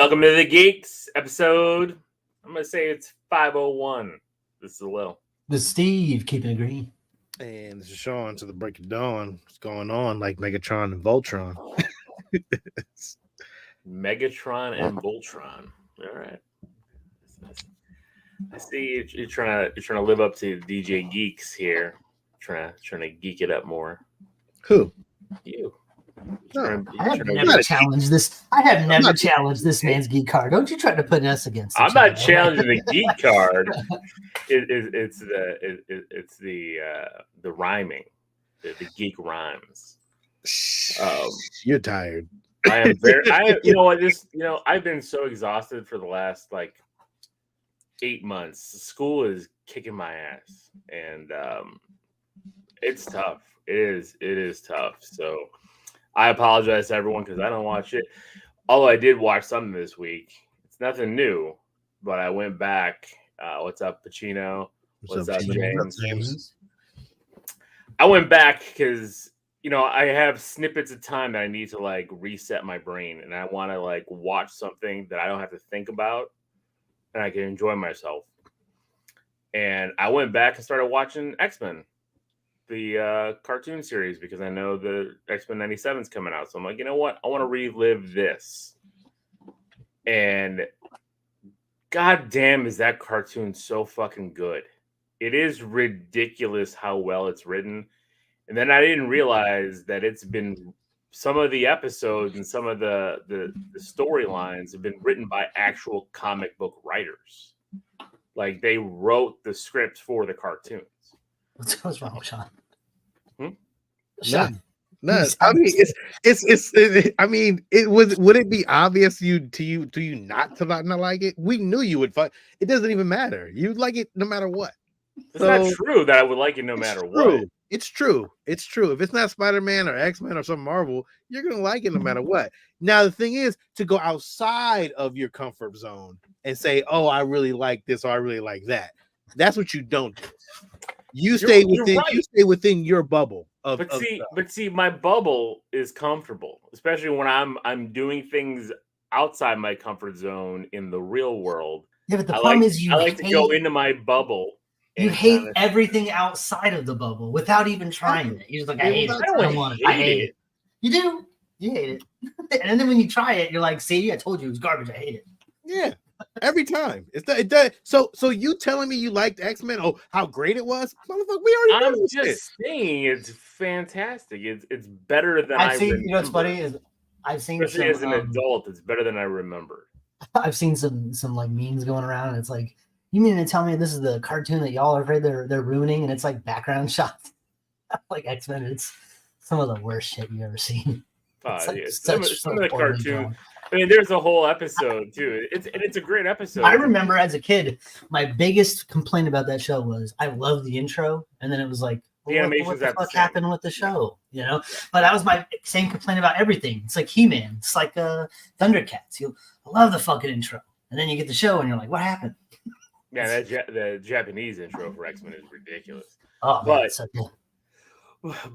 Welcome to the Geeks episode. I'm gonna say it's 501. This is Lil. This is Steve keeping it green. And this is Sean to the break of dawn. What's going on? Like Megatron and Voltron. Megatron and Voltron. All right. I see you're trying to live up to DJ Geeks here. Trying to geek it up more. Who? You. I have never challenged this. I have never challenged this man's geek card. Don't you try to put us against. I'm not challenging the geek card. It's the rhyming, the geek rhymes. You're tired. I am very. I've been so exhausted for the last 8 months. School is kicking my ass, and it's tough. It is tough. So I apologize to everyone because I don't watch it. Although I did watch something this week. It's nothing new, but I went back. What's up, Pacino? What's up, James? I went back because I have snippets of time that I need to reset my brain, and I want to watch something that I don't have to think about, and I can enjoy myself. And I went back and started watching X-Men, the cartoon series, because I know the X-Men 97 is coming out. So I'm like, you know what? I want to relive this. And goddamn, is that cartoon so fucking good. It is ridiculous how well it's written. And then I didn't realize that it's been some of the episodes and some of the storylines have been written by actual comic book writers. Like they wrote the scripts for the cartoons. What's wrong, Sean? Sean. No. I mean, would it be obvious to you not like it? We knew you would fight. It doesn't even matter. You'd like it no matter what. It's not true that I would like it no matter what. It's true. It's true. If it's not Spider-Man or X-Men or some Marvel, you're gonna like it no matter what. Now the thing is to go outside of your comfort zone and say, "Oh, I really like this or I really like that." That's what you don't do. You stay within your bubble. But see, my bubble is comfortable, especially when I'm doing things outside my comfort zone in the real world. Yeah, but the problem is I like to go into my bubble. You hate everything outside of the bubble without even trying it. You're just like, I hate it. I don't want it. I hate it. You do. You hate it. And then when you try it, you're like, see, I told you it was garbage. I hate it. Yeah. Every time. It does. So you telling me you liked X-Men? Oh, how great it was? Motherfucker, we already know. I'm just saying it's fantastic. It's better than I've seen. You know what's funny is I've seen especially as an adult, it's better than I remember. I've seen some memes going around, and it's like, you mean to tell me this is the cartoon that y'all are afraid they're ruining, and it's like background shots like X-Men? It's some of the worst shit you've ever seen. Some of the cartoons. I mean, there's a whole episode too. It's a great episode. I remember as a kid, my biggest complaint about that show was I loved the intro, and then it was like, what the fuck happened with the show? But that was my same complaint about everything. It's like He-Man. It's like Thundercats. I love the fucking intro, and then you get the show, and you're like, what happened? Yeah, the Japanese intro for X-Men is ridiculous. Oh, man, so cool.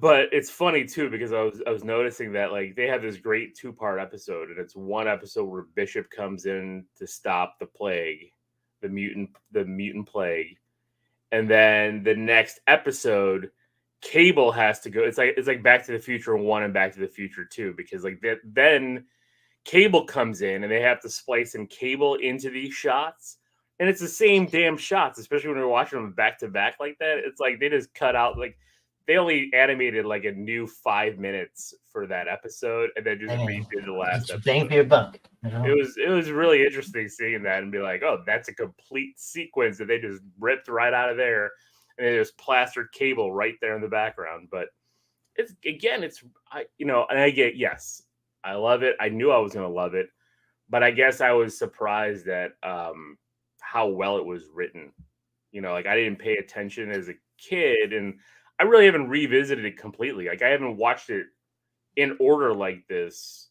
But it's funny too because I was noticing that they have this great 2-part episode, and it's one episode where Bishop comes in to stop the plague, the mutant plague, and then the next episode, Cable has to go. It's like Back to the Future 1 and Back to the Future 2 because then Cable comes in and they have to splice in Cable into these shots. And it's the same damn shots, especially when you're watching them back to back like that. It's like they just cut out they only animated a new 5 minutes for that episode, and then just redid the last episode. Bang for your buck. It was really interesting seeing that and be like, oh, that's a complete sequence that they just ripped right out of there, and they just plastered Cable right there in the background. But yes, I love it. I knew I was gonna love it, but I guess I was surprised at how well it was written. I didn't pay attention as a kid, and I really haven't revisited it completely. I haven't watched it in order like this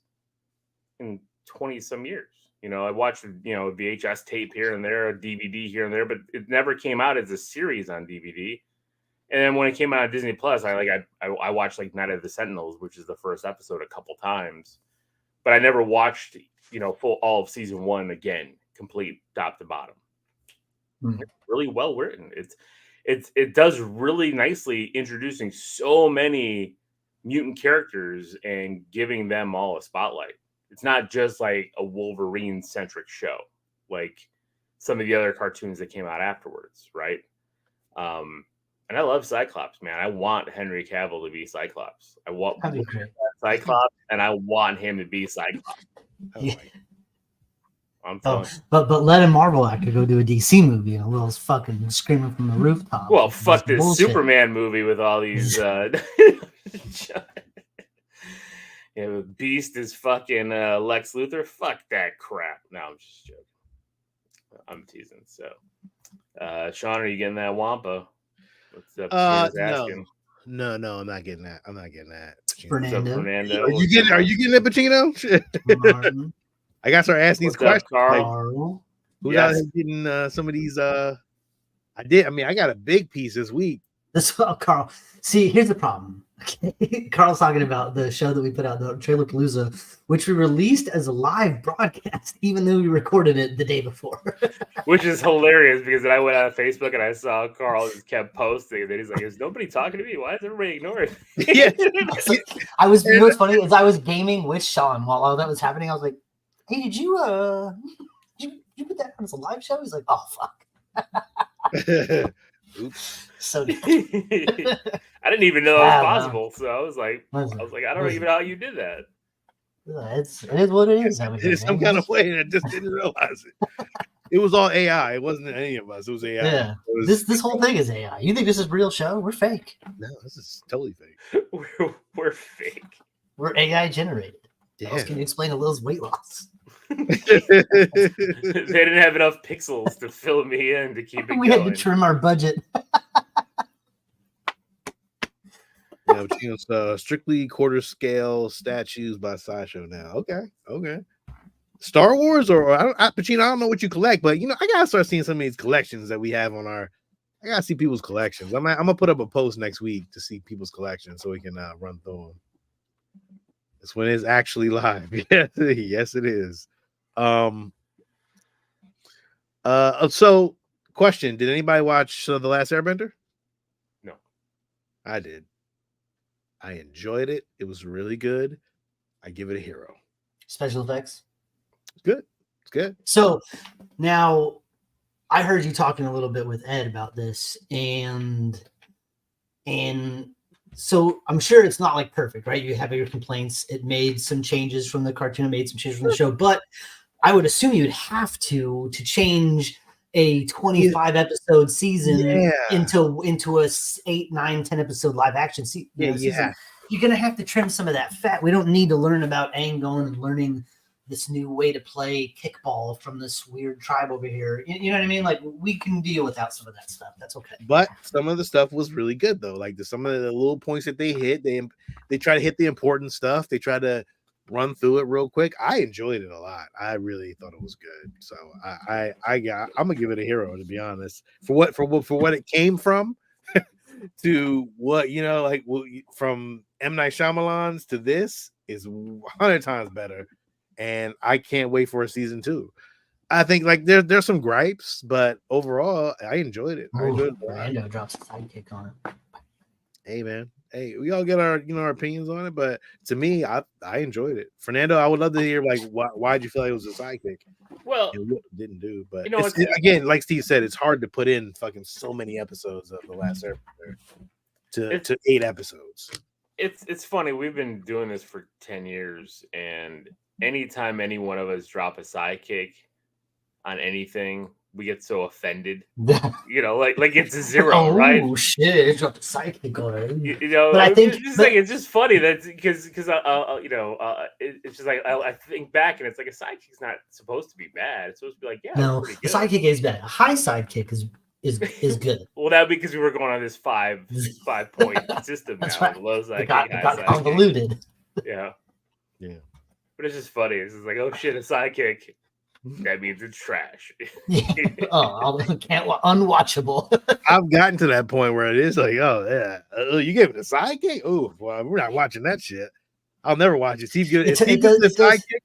in 20 some years. I watched, VHS tape here and there, a DVD here and there, but it never came out as a series on DVD. And then when it came out on Disney Plus, I watched Night of the Sentinels, which is the first episode, a couple times. but I never watched, full all of season 1 again, complete top to bottom. Mm. It's really well written. It does really nicely introducing so many mutant characters and giving them all a spotlight. It's not just like a Wolverine centric show, like some of the other cartoons that came out afterwards, right? And I love Cyclops, man. I want Henry Cavill to be Cyclops. I want Cyclops, and I want him to be Cyclops. Yeah. I'm telling you. But let a Marvel actor go do a DC movie and Will's fucking screaming from the rooftop. Well, fuck this bullshit. Superman movie with all these Beast is fucking Lex Luthor. Fuck that crap. No, I'm just joking. I'm teasing. So, Sean, are you getting that Wampa? What's up? No, I'm not getting that. Fernando. Are you getting that, Pacino? I got to start asking these questions. Carl? Who's out here getting some of these? I got a big piece this week. Carl. See, here's the problem. Okay. Carl's talking about the show that we put out, the Trailer Palooza, which we released as a live broadcast, even though we recorded it the day before. Which is hilarious because then I went on Facebook and I saw Carl just kept posting, and then he's like, "Is nobody talking to me? Why is everybody ignoring me?" Yeah, I was. You know what's funny is I was gaming with Sean while all that was happening. I was like, "Hey, did you put that on as a live show?" He's like, "Oh fuck." Oops. So I didn't even know that was possible. So I was like, I don't even know how you did that. It is what it is. It is some kind of way, and I just didn't realize it. It was all AI. It wasn't any of us. It was AI. Yeah. This whole thing is AI. You think this is a real show? We're fake. No, this is totally fake. We're fake. We're AI generated. Yeah. How else can you explain a Lil's weight loss? They didn't have enough pixels to fill me in to keep it we going. had to trim our budget. Strictly quarter scale statues by Sideshow now. Okay. Star Wars Pacino, I don't know what you collect, but I gotta start seeing some of these collections that we have on I gotta see people's collections. I'm gonna put up a post next week to see people's collections so we can run through them. This one is actually live. Yes, it is. So question, did anybody watch The Last Airbender? No. I did. I enjoyed it. It was really good. I give it a hero. Special effects? It's good. So now I heard you talking a little bit with Ed about this, and so I'm sure it's not like perfect, right? You have your complaints. It made some changes from the cartoon, it made some changes from the show, but I would assume you'd have to change a 25 episode season into a 8, 9, 10 episode live action season. You're gonna have to trim some of that fat. We don't need to learn about Angon and learning this new way to play kickball from this weird tribe over here. You know what I mean? Like, we can deal without some of that stuff. That's okay. But some of the stuff was really good though. Like some of the little points that they hit, they try to hit the important stuff. They try to run through it real quick. I enjoyed it a lot. I really thought it was good. So I'm gonna give it a hero, to be honest. For what it came from to what from M. Night Shyamalan's to this is 100 times better. And I can't wait for a season 2. I think there's some gripes, but overall I enjoyed it. Fernando drops a sidekick on it. Hey man, we all get our opinions on it, but to me, I enjoyed it. Fernando, I would love to hear why'd you feel like it was a sidekick? Well, it didn't do, but again, like Steve said, it's hard to put in fucking so many episodes of The Last Airbender to 8 episodes. It's funny. We've been doing this for 10 years, and anytime any one of us drop a sidekick on anything, we get so offended. Like it's a 0, right? Oh shit! Dropped a sidekick already. But I think it's just funny that because it's just like I think back and it's like a sidekick's not supposed to be bad. It's supposed to be like no, a sidekick is bad. A high sidekick is good. Well, that because we were going on this 5 point system now. That's right. Low sidekick, it got convoluted. Yeah. But it's just funny. It's just like, oh shit, a sidekick. That means it's trash. Can't unwatchable. I've gotten to that point where it is like, oh yeah, you gave it a sidekick. Oh, well, we're not watching that shit. I'll never watch it. See, if he It gets does- the it does- sidekick,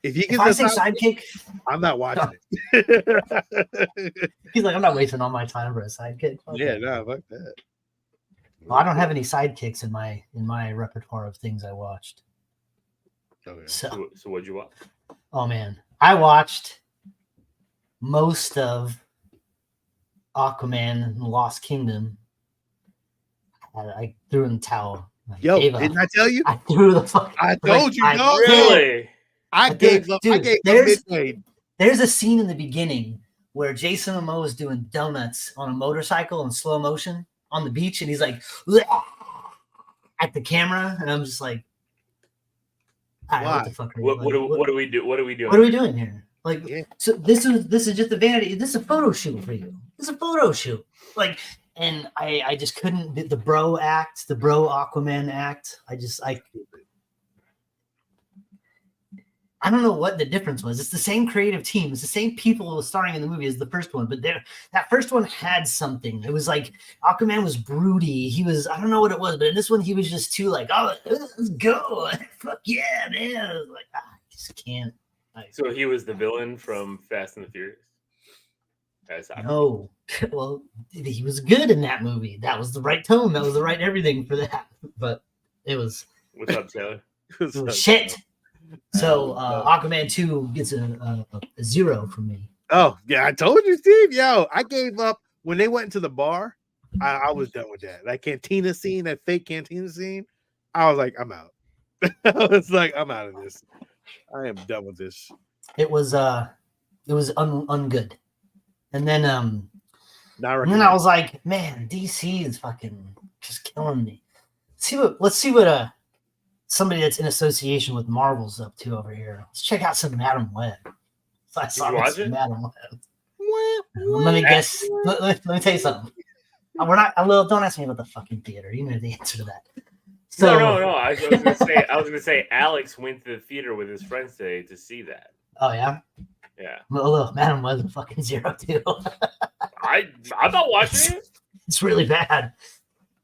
if he If gets I the say sidekick, I'm not watching it. he's like, I'm not wasting all my time for a sidekick. Fuck Yeah, that. no, fuck that. Well, I don't have any sidekicks in my repertoire of things I watched. Okay. So So what'd you watch? oh man, I watched most of Aquaman and the Lost Kingdom. I threw in the towel. I Yo, gave up. didn't I tell you? I threw the fuck. I told you, dog. Really? I gave up. I gave up midway. There's a scene in the beginning where Jason Momoa is doing donuts on a motorcycle in slow motion on the beach, and he's like at the camera, and I'm just like, all right, what the fuck are you? What do we do? What are we doing? What are we doing here? Like, Yeah. so this is just a vanity. This is a photo shoot for you. This is a photo shoot. Like, and I just couldn't the bro act, the bro Aquaman act. I don't know what the difference was. It's the same creative team. It's the same people starring in the movie as the first one, but that first one had something. It was like Aquaman was broody. He was, I don't know what it was, but in this one he was just too like, oh, let's go. Fuck yeah, man. I was like, I just can't. So he was the villain from Fast and the Furious? No. Well, he was good in that movie. That was the right tone. That was the right everything for that. But it was. What's up, Taylor? It was shit. So Aquaman 2 gets a 0 from me. Oh, yeah, I told you, Steve. Yo, I gave up when they went into the bar. I was done with that. That cantina scene, that fake cantina scene. I was like, I'm out. I was like, I'm out of this. I am done with this. It was ungood. And then I was like, man, DC is fucking just killing me. Let's see what somebody that's in association with Marvel's up to over here. Let's check out some Madam Web. So I saw some Madam Web. Let me guess. Let me tell you something. Don't ask me about the fucking theater. You know the answer to that. So, No. I was gonna say Alex went to the theater with his friends today to see that. Oh yeah? Yeah. Well, look, Madam Web's a fucking 0 too. I'm not watching it. It's really bad.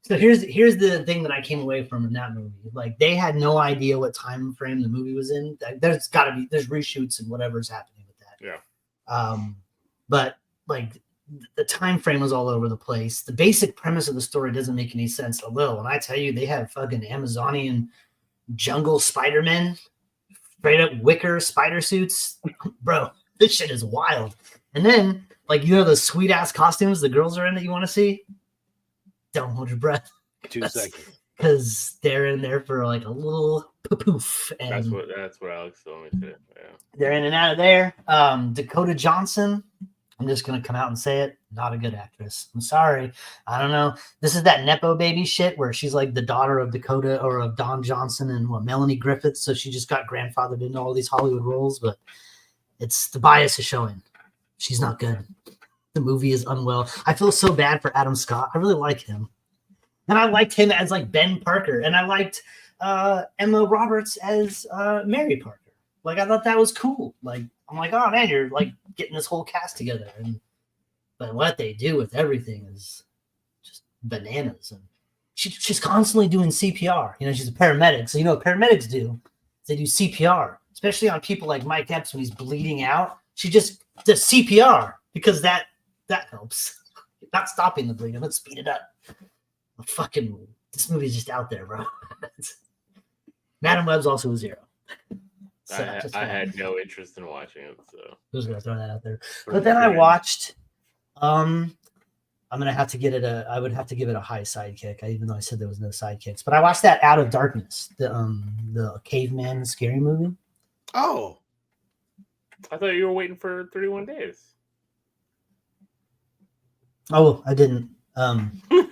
So here's the thing that I came away from in that movie. Like, they had no idea what time frame the movie was in. There's reshoots and whatever's happening with that. Yeah. But like the time frame was all over the place. The basic premise of the story doesn't make any sense. Although when I tell you they have fucking Amazonian jungle Spider-Men, straight up wicker spider suits, bro, this shit is wild. And then the sweet ass costumes the girls are in that you want to see. Don't hold your breath. 2 seconds. Because they're in there for like a little poof. And that's what Alex told me too. Yeah. They're in and out of there. Dakota Johnson, I'm just gonna come out and say it, not a good actress. I'm sorry. I don't know. This is that Nepo baby shit where she's like the daughter of Dakota or of Don Johnson and Melanie Griffith. So she just got grandfathered into all these Hollywood roles, but it's the bias is showing. She's not good. The movie is unwell. I feel so bad for Adam Scott. I really like him. And I liked him as like Ben Parker. And I liked Emma Roberts as Mary Parker. Like, I thought that was cool. Like, I'm like, oh man, you're like getting this whole cast together. But what they do with everything is just bananas. And she's constantly doing CPR. She's a paramedic. So what paramedics do? They do CPR, especially on people like Mike Epps when he's bleeding out. She just does CPR because that helps. Not stopping the bleeding, but speed it up. This movie's just out there, bro. Madam Web's also a 0. So I had no interest in watching it, so I was gonna throw that out there. But then I watched. I'm gonna have to get it I would have to give it a high sidekick, even though I said there was no sidekicks. But I watched that Out of Darkness, the caveman scary movie. Oh, I thought you were waiting for 31 days. Oh, I didn't. Sorry.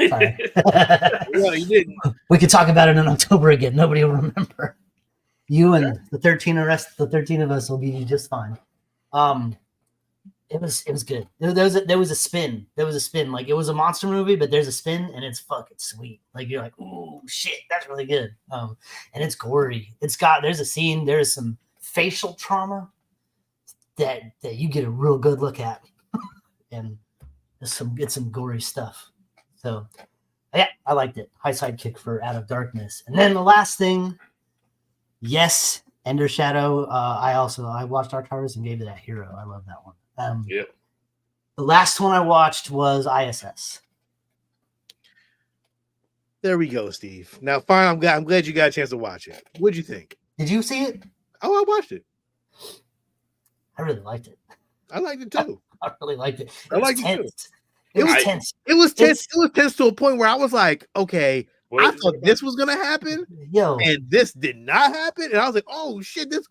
Yeah, you didn't. We could talk about it in October again. Nobody will remember. You and the 13 of us will be just fine. It was good. There was a spin. Like, it was a monster movie, but there's a spin and it's fucking sweet. Like, you're like, ooh, shit, that's really good. And it's gory. There's a scene. There's some facial trauma that you get a real good look at, and it's some gory stuff. So yeah, I liked it. High sidekick for Out of Darkness. And then the last thing Yes, Ender Shadow. I watched Arcturus and gave it a hero. I love that one. Yeah. The last one I watched was ISS. There we go, Steve. Now, fine. I'm glad you got a chance to watch it. What'd you think? Did you see it? Oh, I watched it. I really liked it. I liked it too. I really liked it. I liked it too. It was tense. It was tense. It was tense to a point where I was like, okay, I thought this was gonna happen, and this did not happen, and I was like, oh shit, it's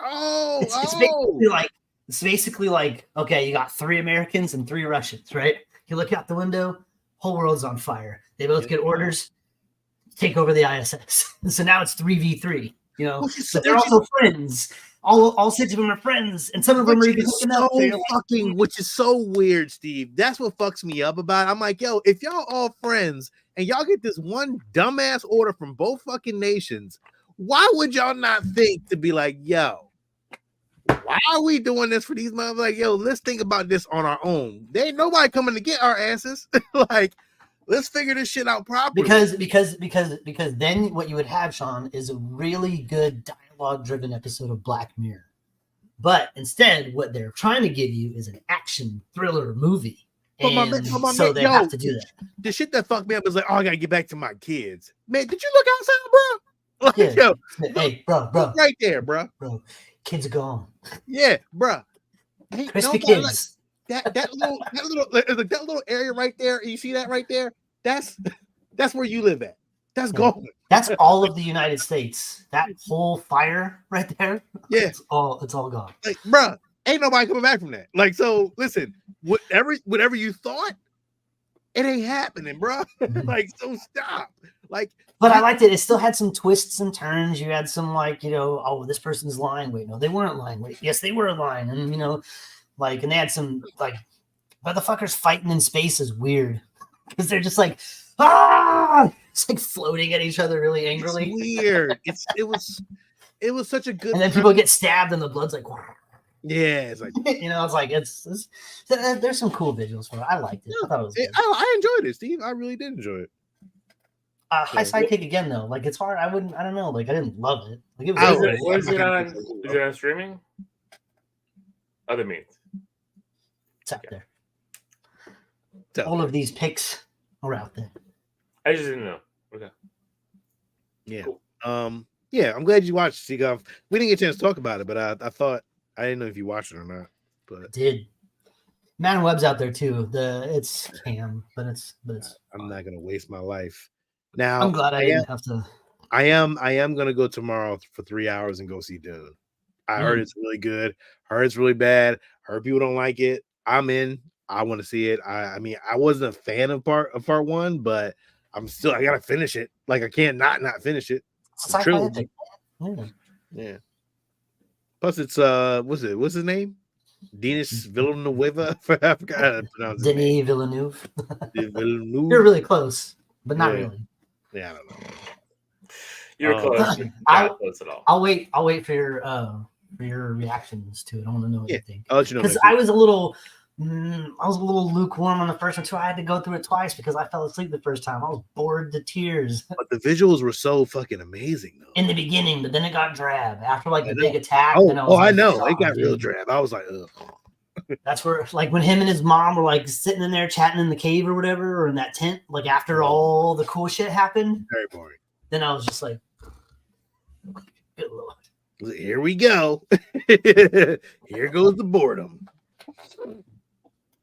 basically like okay, you got 3 Americans and 3 Russians, right? You look out the window, whole world's on fire. They both get orders, take over the ISS. So now it's 3v3. You know, but they're also friends. All 6 of them are friends, and some of them are even hooking up. Which is so weird, Steve. That's what fucks me up about it. I'm like, yo, if y'all all friends and y'all get this one dumbass order from both fucking nations, why would y'all not think to be like, yo, why are we doing this for these motherfuckers? Like, yo, let's think about this on our own. There ain't nobody coming to get our asses. Like, let's figure this shit out properly. Because then what you would have, Sean, is a really good dialogue-driven episode of Black Mirror. But instead, what they're trying to give you is an action thriller movie. So they have to do that. The shit that fucked me up is like, oh, I gotta get back to my kids. Man, did you look outside, bro? Like, yo, hey, bro, right there, bro. Bro, kids are gone. Yeah, bro. Crispy kids. Like, that little area right there. You see that right there? That's where you live at. That's gone. That's all of the United States. That whole fire right there. Yeah, it's all gone. Like, bro, ain't nobody coming back from that. Like, so listen, whatever you thought, it ain't happening, bro. Like, so stop. Like, but I liked it. It still had some twists and turns. You had some like, you know, oh, this person's lying. Wait, no, they weren't lying. Wait, yes, they were lying. And you know, like, and they had some like motherfuckers fighting in space is weird because they're just like, ah, it's like floating at each other really angrily. It's weird. It was such a good. And then people get stabbed and the blood's like, yeah, it's like you know, it's like it's there's some cool visuals for it. I liked it. I thought it was good. I enjoyed it, Steve. I really did enjoy it. High Sidekick again though. Like it's hard. I don't know. Like I didn't love it. Like it was. Is it on streaming? Other means. It's out there. All of these picks are out there. I just didn't know. Okay. Yeah. Cool. Yeah, I'm glad you watched Seagull. We didn't get a chance to talk about it, but I thought I didn't know if you watched it or not. But I did. Man Web's out there too. It's Cam, but it's I'm not gonna waste my life. Now I'm glad I didn't have to. I am gonna go tomorrow for 3 hours and go see Dune. I heard it's really good. Heard it's really bad. Heard people don't like it. I'm in. I want to see it. I mean, I wasn't a fan of part 1, but I gotta finish it. Like I can't not finish it. Trilogy. Yeah. Plus, it's what's his name? Denis Villeneuve. I forgot how to pronounce it. Denis Villeneuve. You're really close, but not really. Yeah, I don't know. You're close. Not close at all. I'll wait for your reactions to it. I want to know what you think. I'll let you know. Because I was a little lukewarm on the first one too. I had to go through it twice because I fell asleep the first time. I was bored to tears. But the visuals were so fucking amazing though. In the beginning, but then it got drab after like the big attack. I know. It got real drab. I was like, ugh. That's where, like, when him and his mom were like sitting in there chatting in the cave or whatever, or in that tent, like after all the cool shit happened. Very boring. Then I was just like, good Lord. Here we go. Here goes the boredom.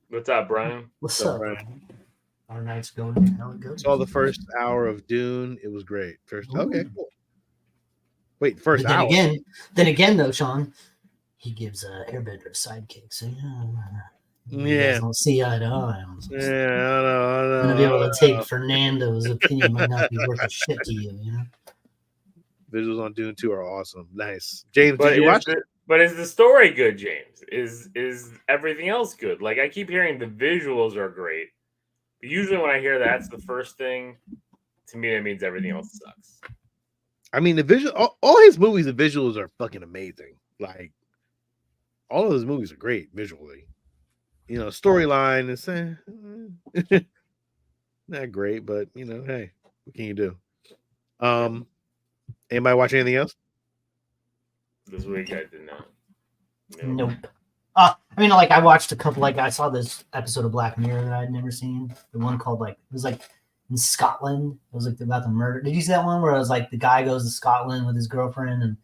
What's up, Brian? What's up, Brian? Our night's going. How it goes? Saw the first hour of Dune. It was great. Okay, cool. Wait, first hour. Then again, though, Sean, he gives Airbender a sidekick. So yeah, don't see eye to eye. Yeah, I know. I'm gonna be able to take Fernando's opinion might not be worth a shit to you, you know. Visuals on Dune 2 are awesome. Nice, James. Did you watch it? But is the story good, James? Is everything else good? Like I keep hearing the visuals are great, but usually when I hear that's the first thing, to me that means everything else sucks. I mean, the visual, all his movies, the visuals are fucking amazing. Like all of his movies are great visually. You know, storyline is not great, but you know, hey, what can you do? Anybody watch anything else? This week I did not. Nope. I mean, like I watched a couple. Like I saw this episode of Black Mirror that I'd never seen. The one called like it was like in Scotland. It was like about the murder. Did you see that one where it was like the guy goes to Scotland with his girlfriend and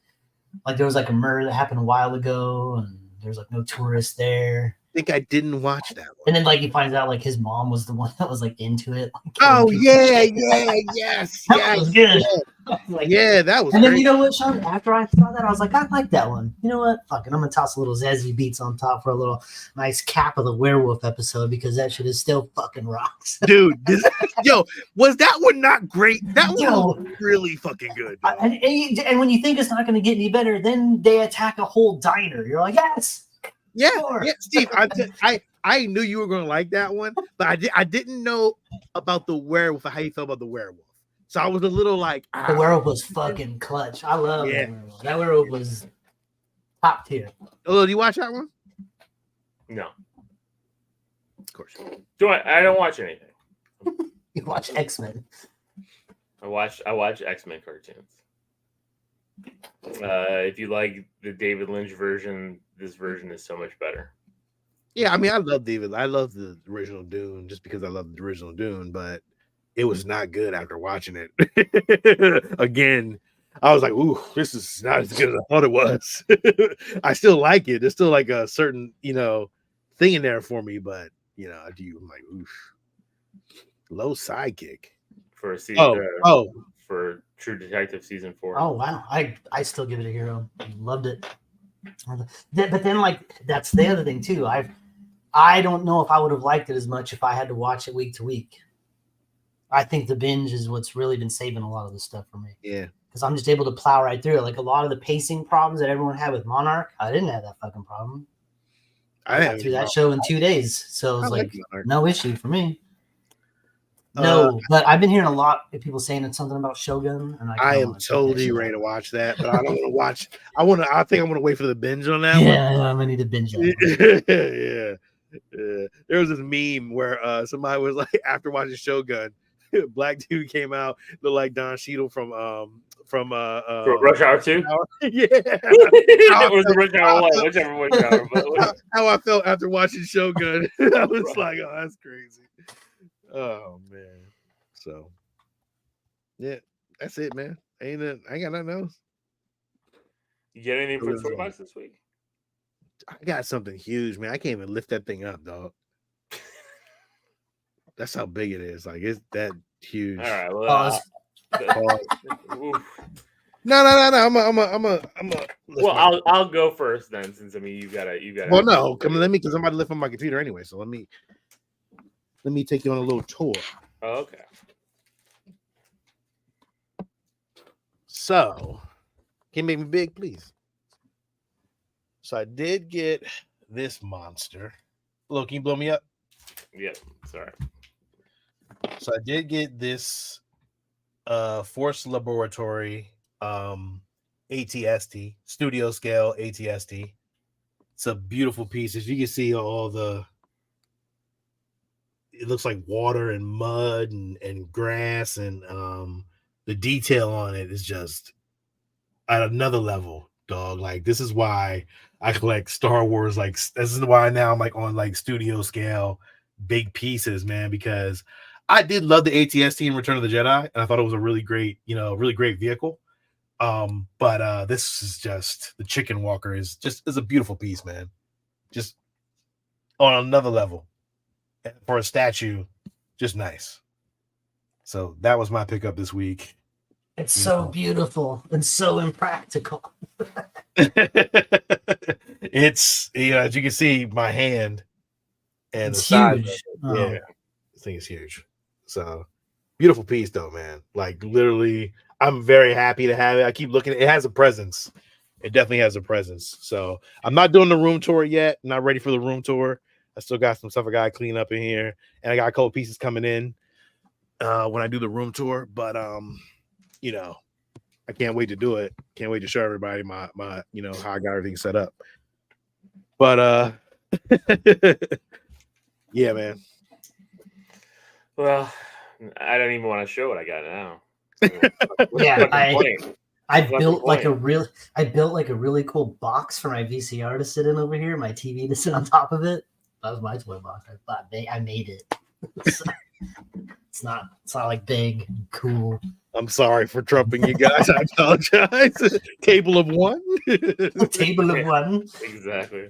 like there was like a murder that happened a while ago and there's like no tourists there. I think I didn't watch that one. And then like he finds out like his mom was the one that was like into it. Like, oh yeah, yes, that was good. Like, yeah, that was. And great. then you know what, Sean? After I saw that, I was like, I like that one. You know what? Fuck it, I'm gonna toss a little Zezzy beats on top for a little nice cap of the werewolf episode because that shit is still fucking rocks, dude. Was that one not great? That one was really fucking good. And when you think it's not gonna get any better, then they attack a whole diner. You're like, yes. Yeah, sure. yeah, Steve. I knew you were gonna like that one, but I didn't know about the werewolf. How you felt about the werewolf? So I was a little like the werewolf was fucking clutch. I love that werewolf. That werewolf was top tier. Oh, do you watch that one? No, of course. I don't watch anything. You watch X-Men. I watch X-Men cartoons. If you like the David Lynch version, this version is so much better. Yeah, I mean, I love David. I love the original Dune just because I love the original Dune, but it was not good after watching it. Again, I was like, ooh, this is not as good as I thought it was. I still like it. There's still like a certain, thing in there for me, but, I'm like, oof. Low sidekick. For season, for True Detective season 4. Oh, wow. I still give it a hero. Loved it. But then, like, that's the other thing, too. I don't know if I would have liked it as much if I had to watch it week to week. I think the binge is what's really been saving a lot of the stuff for me. Yeah. Because I'm just able to plow right through it. Like a lot of the pacing problems that everyone had with Monarch, I didn't have that fucking problem. I got through that show in 2 days. So it was like no issue for me. No, but I've been hearing a lot of people saying it's something about Shogun. And I am totally ready to watch that, but I don't want to watch. I think I'm going to wait for the binge on that one. Yeah, I'm going to need to binge that one. Yeah. There was this meme where somebody was like, after watching Shogun, black dude came out, looked like Don Cheadle from Rush Hour 2? Yeah. It was Rush Hour 1, whichever Rush Hour. How I felt after watching Shogun. I was like, oh, that's crazy. Oh, man. So, yeah, that's it, man. I ain't got nothing else. You get anything for the $20 this week? I got something huge, man. I can't even lift that thing up, dog. That's how big it is. Like, it's that huge. All right. Well, no. I'm a. Well, I'll go first then, since you gotta. Well, no, because I'm about to lift on my computer anyway. So let me take you on a little tour. Oh, okay. So, can you make me big, please? So I did get this monster. Look, can you blow me up? Yep. Sorry. So I did get this Force Laboratory ATST, studio scale ATST. It's a beautiful piece. As you can see, it looks like water and mud and grass, and the detail on it is just at another level, dog. Like, this is why I collect Star Wars. Like, this is why now I'm like on like studio scale big pieces, man, because I did love the ATST in Return of the Jedi, and I thought it was a really great, really great vehicle. But this is just, the Chicken Walker is a beautiful piece, man. Just on another level. For a statue, just nice. So that was my pickup this week. It's so beautiful and so impractical. It's, as you can see, my hand and it's the size. huge. Yeah, this thing is huge. So beautiful piece, though, man. Like, literally, I'm very happy to have it. I keep looking. It has a presence. It definitely has a presence. So I'm not doing the room tour yet. Not ready for the room tour. I still got some stuff I got to clean up in here, and I got a couple pieces coming in when I do the room tour. But I can't wait to do it. Can't wait to show everybody my how I got everything set up. But yeah, man. Well, I don't even want to show what I got now. Yeah, I built like a really cool box for my VCR to sit in over here, my TV to sit on top of it. That was my toy box. I made it. So, it's not like big, cool. I'm sorry for trumping you guys. I apologize. Table of one. Table of one. Exactly.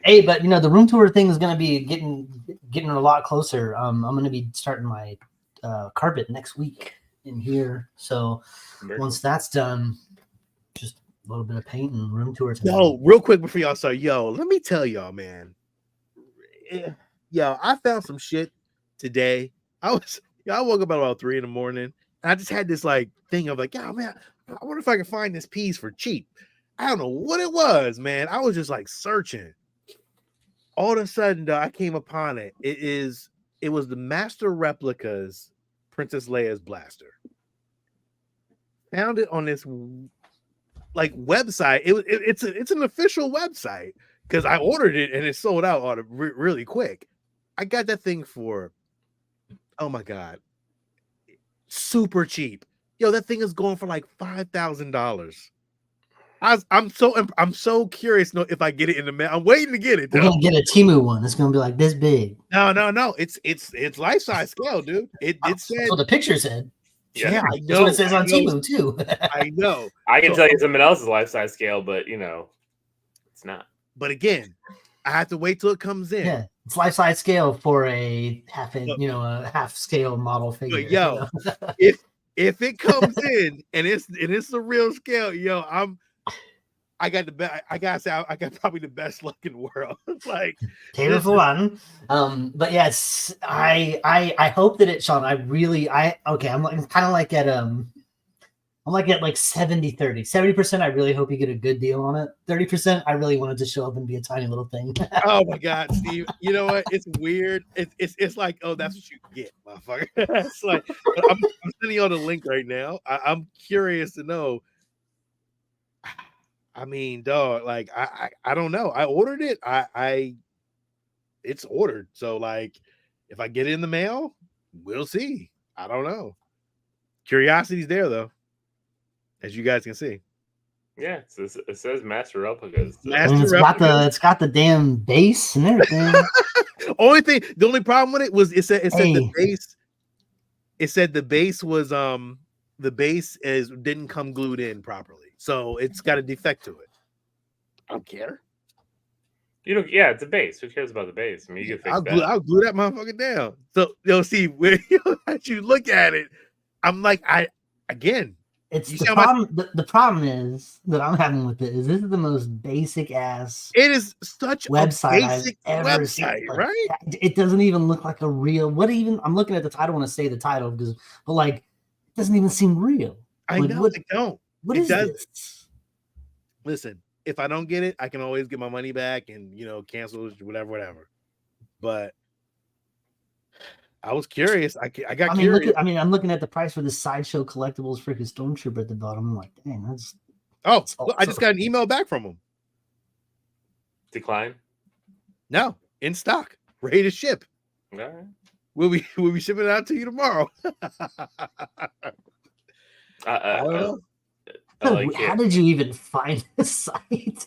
Hey, but the room tour thing is going to be getting a lot closer. I'm going to be starting my carpet next week in here. So once that's done, just a little bit of paint and room tour. Yo, real quick before y'all start, let me tell y'all, man. I found some shit today. I woke up at about 3 a.m. and I just had this like thing of like, oh man, I wonder if I can find this piece for cheap. I don't know what it was, man. I was just like searching. All of a sudden, though, I came upon it. It was the Master Replicas Princess Leia's blaster. Found it on this like website. It's an official website because I ordered it and it sold out really quick. I got that thing for, oh my god, super cheap. Yo, that thing is going for like $5,000. I'm so curious if I get it in the mail. I'm waiting to get it. We're gonna get a Temu one. It's gonna be like this big. No. It's life size scale, dude. It said. That's what the picture said. Yeah, I know. That's what it says on Temu too. I know. I can tell you something else's life size scale, but it's not. But again, I have to wait till it comes in. Yeah, it's life size scale for a half scale model figure. But if it comes in and it's the real scale, I got probably the best luck in the world. Like table for one. But yes, I hope that it, Sean. I'm kind of like at I'm like at like 70-30. 70%, I really hope you get a good deal on it. 30%, I really want it to show up and be a tiny little thing. Oh my god, Steve! You know what? It's weird. It's like, oh, that's what you get, motherfucker. It's like I'm sending you all the link right now. I'm curious to know. I mean, dog, like I don't know. I ordered it. It's ordered. So like, if I get it in the mail, we'll see. I don't know. Curiosity's there though, as you guys can see. Yeah, it says Master Replicas. So. It's got the damn base and everything. The only problem with it was it said the base. It said the base was the base didn't come glued in properly, so it's got a defect to it. I don't care. Yeah, it's a base. Who cares about the base? I mean, you can fix that. I'll glue that motherfucker down. So see when as you look at it, I'm like, it's the problem. The problem is that I'm having with it is this is the most basic ass. It is such website a basic I've ever seen. Like, right? It doesn't even look like a real. I'm looking at the title. I don't want to say the title but like, it doesn't even seem real. I know. I don't. What is this? Listen, if I don't get it, I can always get my money back and cancel whatever. But I was curious. I got curious. I'm looking at the price for the Sideshow Collectibles freaking Stormtrooper at the bottom. I'm like, dang, that's. Look, I just got an email back from them. Decline? No, in stock, ready to ship. All right. We'll be shipping it out to you tomorrow. How did you even find the site?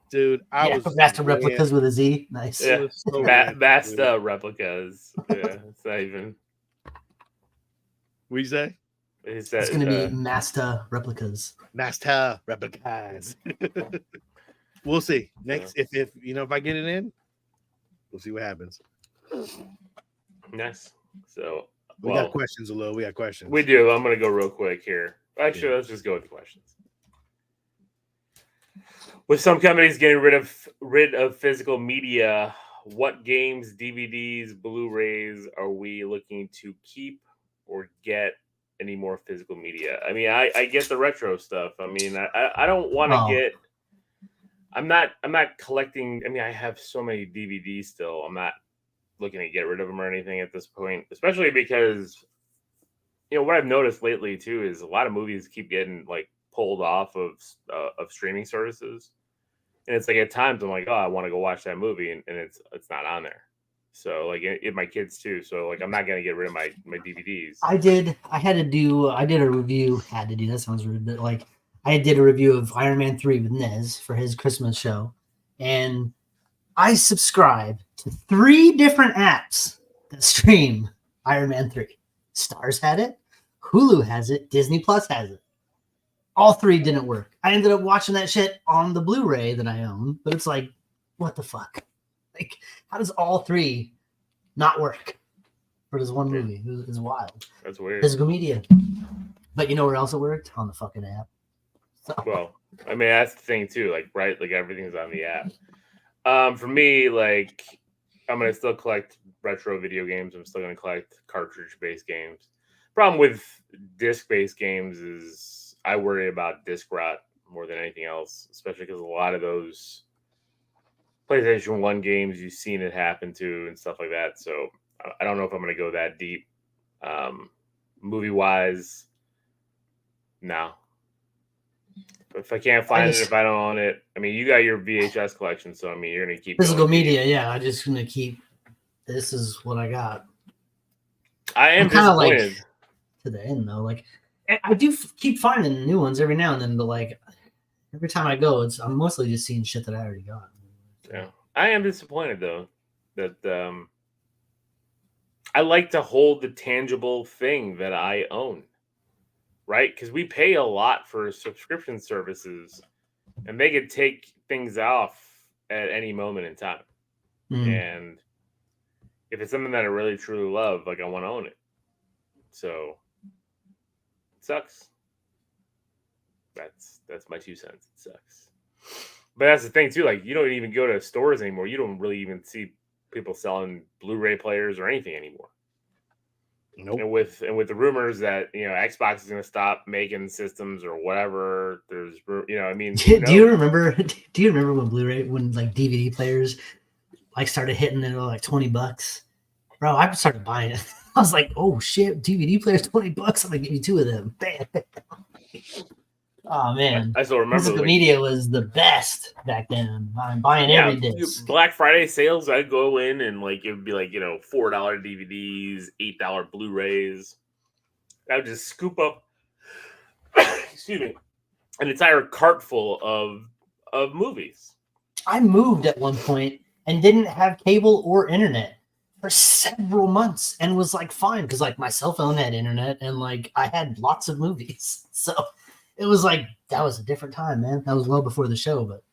Dude, Master Replicas with a Z. Nice. Yeah. So Master Replicas. Yeah, it's not even. What do you say? It's going to be Master Replicas. Master Replicas. We'll see. Next, if I get it in, we'll see what happens. Nice. So we got questions, Lil. We got questions. We do. I'm going to go real quick here. Actually, let's just go with the questions. With some companies getting rid of physical media, what games, DVDs, Blu-rays are we looking to keep or get any more physical media? I mean, I get the retro stuff. I mean, I don't want to get. I'm not collecting. I mean, I have so many DVDs still. I'm not looking to get rid of them or anything at this point, especially because what I've noticed lately too is a lot of movies keep getting like pulled off of streaming services, and it's like at times I'm like, oh, I want to go watch that movie, and it's not on there. So like my kids too. So like I'm not gonna get rid of my DVDs. I did a review. That sounds rude, but like I did a review of Iron Man 3 with Nez for his Christmas show, and I subscribe to 3 different apps that stream Iron Man 3. Stars had it, Hulu has it, Disney Plus has it. All 3 didn't work. I ended up watching that shit on the Blu-ray that I own, but it's like, what the fuck? Like, how does all 3 not work for this one movie? It's wild. That's weird. Physical media. But you know where else it worked? On the fucking app. So. Well, I mean, that's the thing too. Like, right? Like everything's on the app. For me, like, I'm gonna still collect retro video games. I'm still gonna collect cartridge-based games. Problem with disc-based games is I worry about disc rot more than anything else, especially because a lot of those PlayStation 1 games you've seen it happen to and stuff like that. So I don't know if I'm gonna go that deep. Movie-wise, no. If I can't find it, if I don't own it, I mean, you got your VHS collection, so I mean, you're gonna keep physical media. Yeah, I'm just gonna keep. This is what I got. I am kind of like disappointed. to the end though. Like I do keep finding new ones every now and then, but like every time I go, I'm mostly just seeing shit that I already got. Yeah, I am disappointed though that I like to hold the tangible thing that I own. Right? Because we pay a lot for subscription services and they could take things off at any moment in time. And if it's something that I really truly love, like I want to own it. So it sucks. That's my 2 cents. It sucks. But that's the thing too. Like you don't even go to stores anymore. You don't really even see people selling Blu-ray players or anything anymore. Nope. And with the rumors that Xbox is going to stop making systems or whatever, there's I mean, do you remember when Blu-ray, when like DVD players like started hitting it like $20, bro? I started buying it. I was like, oh shit, DVD players $20. I'm gonna give you 2 of them. Bam. Oh man, I still remember physical media was the best back then. I'm buying every disc. Black Friday sales, I'd go in and like it would be like $4 DVDs, $8 Blu-rays. I would just scoop up, excuse me, an entire cart full of movies. I moved at one point and didn't have cable or internet for several months and was like fine because like my cell phone had internet and like I had lots of movies. So it was like that was a different time, man. That was well before the show, but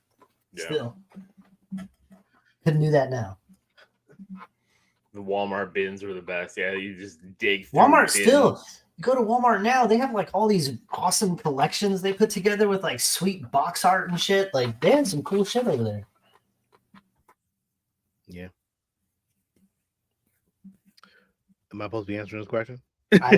still couldn't do that now. The Walmart bins were the best. Yeah, you just dig through Walmart bins. Still. You go to Walmart now, they have like all these awesome collections they put together with like sweet box art and shit. Like they had some cool shit over there. Yeah. Am I supposed to be answering this question? I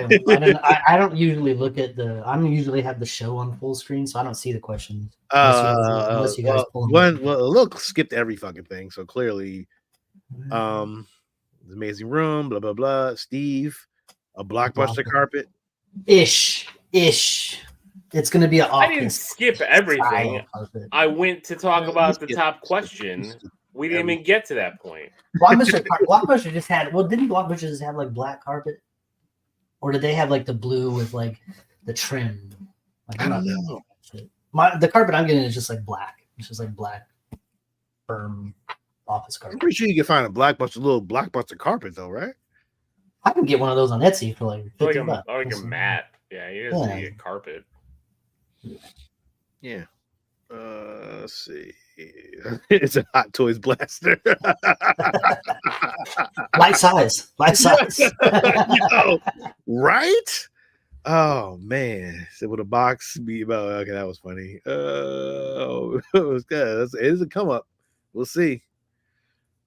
don't usually look at I don't usually have the show on full screen, so I don't see the questions. Unless you guys pull them up. Look, skipped every fucking thing. So clearly, the amazing room, blah blah blah. Steve, a blockbuster carpet. Ish. It's gonna be I didn't skip everything. I went to talk about the top question. We didn't even get to that point. Blockbuster just had. Well, didn't Blockbuster just have like black carpet, or did they have like the blue with like the trim? Like, I don't know. The carpet I'm getting is just like black. It's just like black, firm office carpet. I'm pretty sure you can find a little blockbuster carpet though, right? I can get one of those on Etsy for like $50. Like a mat. Yeah, you just need a carpet. Yeah. Let's see. It's a Hot Toys blaster. Light size. Yo, right? Oh man. So with a box be about okay, that was funny. It was good. It is a come up. We'll see.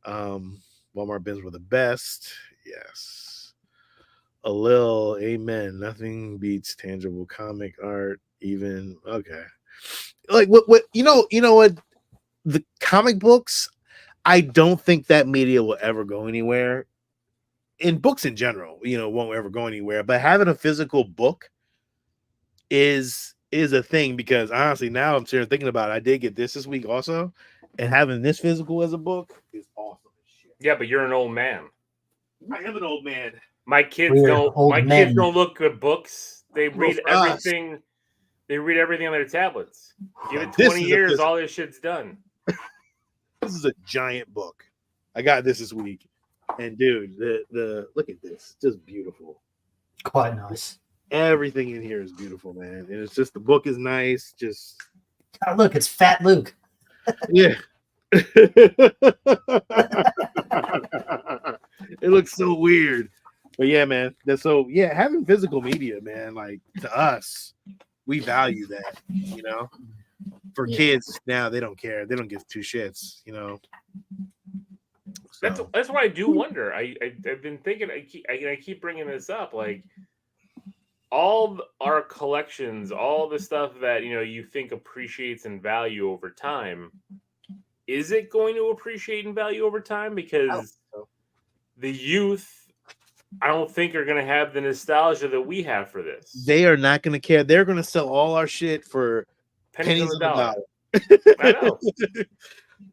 Walmart bins were the best. Yes. A little amen. Nothing beats tangible comic art. Even okay. Like what you know what? The comic books, I don't think that media will ever go anywhere. In books in general, won't ever go anywhere. But having a physical book is a thing because honestly, now I'm sitting thinking about it. I did get this week also, and having this physical as a book is awesome as shit. Yeah, but you're an old man. I am an old man. My kids don't. My kids don't look at books. They read everything They read everything on their tablets. Give it This 20 is a years, physical- all this shit's done. This is a giant book. I got this week, and dude, the look at this, just beautiful. Quite nice. Everything in here is beautiful, man, and it's just the book is nice. Just Oh, look, it's Fat Luke. yeah. It looks so weird, but yeah, man. So yeah, having physical media, man, like to us, we value that. You know, for kids now, they don't care. They don't give two shits. You know. So. That's why I do wonder. I've been thinking. I keep bringing this up. Like all our collections, all the stuff that you think appreciates in value over time. Is it going to appreciate in value over time? Because the youth, I don't think are going to have the nostalgia that we have for this. They are not going to care. They're going to sell all our shit for pennies on the dollar. I know.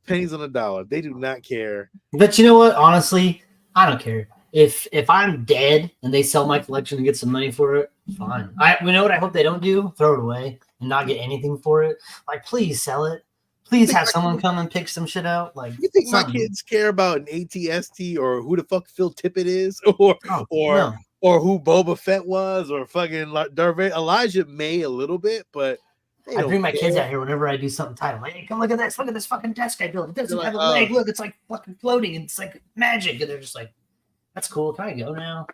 Pennies on the dollar. They do not care. But you know what? Honestly, I don't care. If I'm dead and they sell my collection and get some money for it, fine. You know what I hope they don't do? Throw it away and not get anything for it. Like, please sell it. Please have someone come and pick some shit out. Like, you think my kids care about an ATST or who the fuck Phil Tippett is, or who Boba Fett was, or fucking Darth Vader? Elijah may a little bit, but I bring my kids out here whenever I do something titled. Like, hey, come look at this! Look at this fucking desk I built. It doesn't have a leg. Look, it's like fucking floating. And it's like magic, and they're just like, "That's cool. Can I go now?"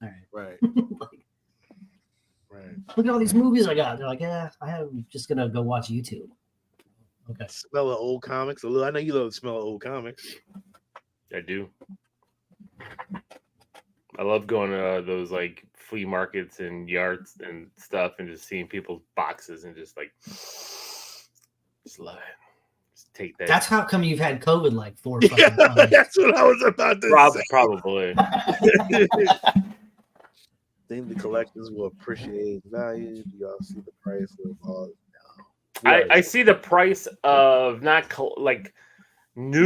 All right, right. Look at all these movies I got. They're like, "Yeah, I'm just gonna go watch YouTube." Okay. Smell of old comics. I know you love the smell of old comics. I do. I love going to those like flea markets and yards and stuff and just seeing people's boxes and just like just love it. Just take that. That's how come you've had COVID like 4 fucking times. That's what I was about to say. Probably. Think the collectors will appreciate value. Do y'all see the price of all? I see the price of new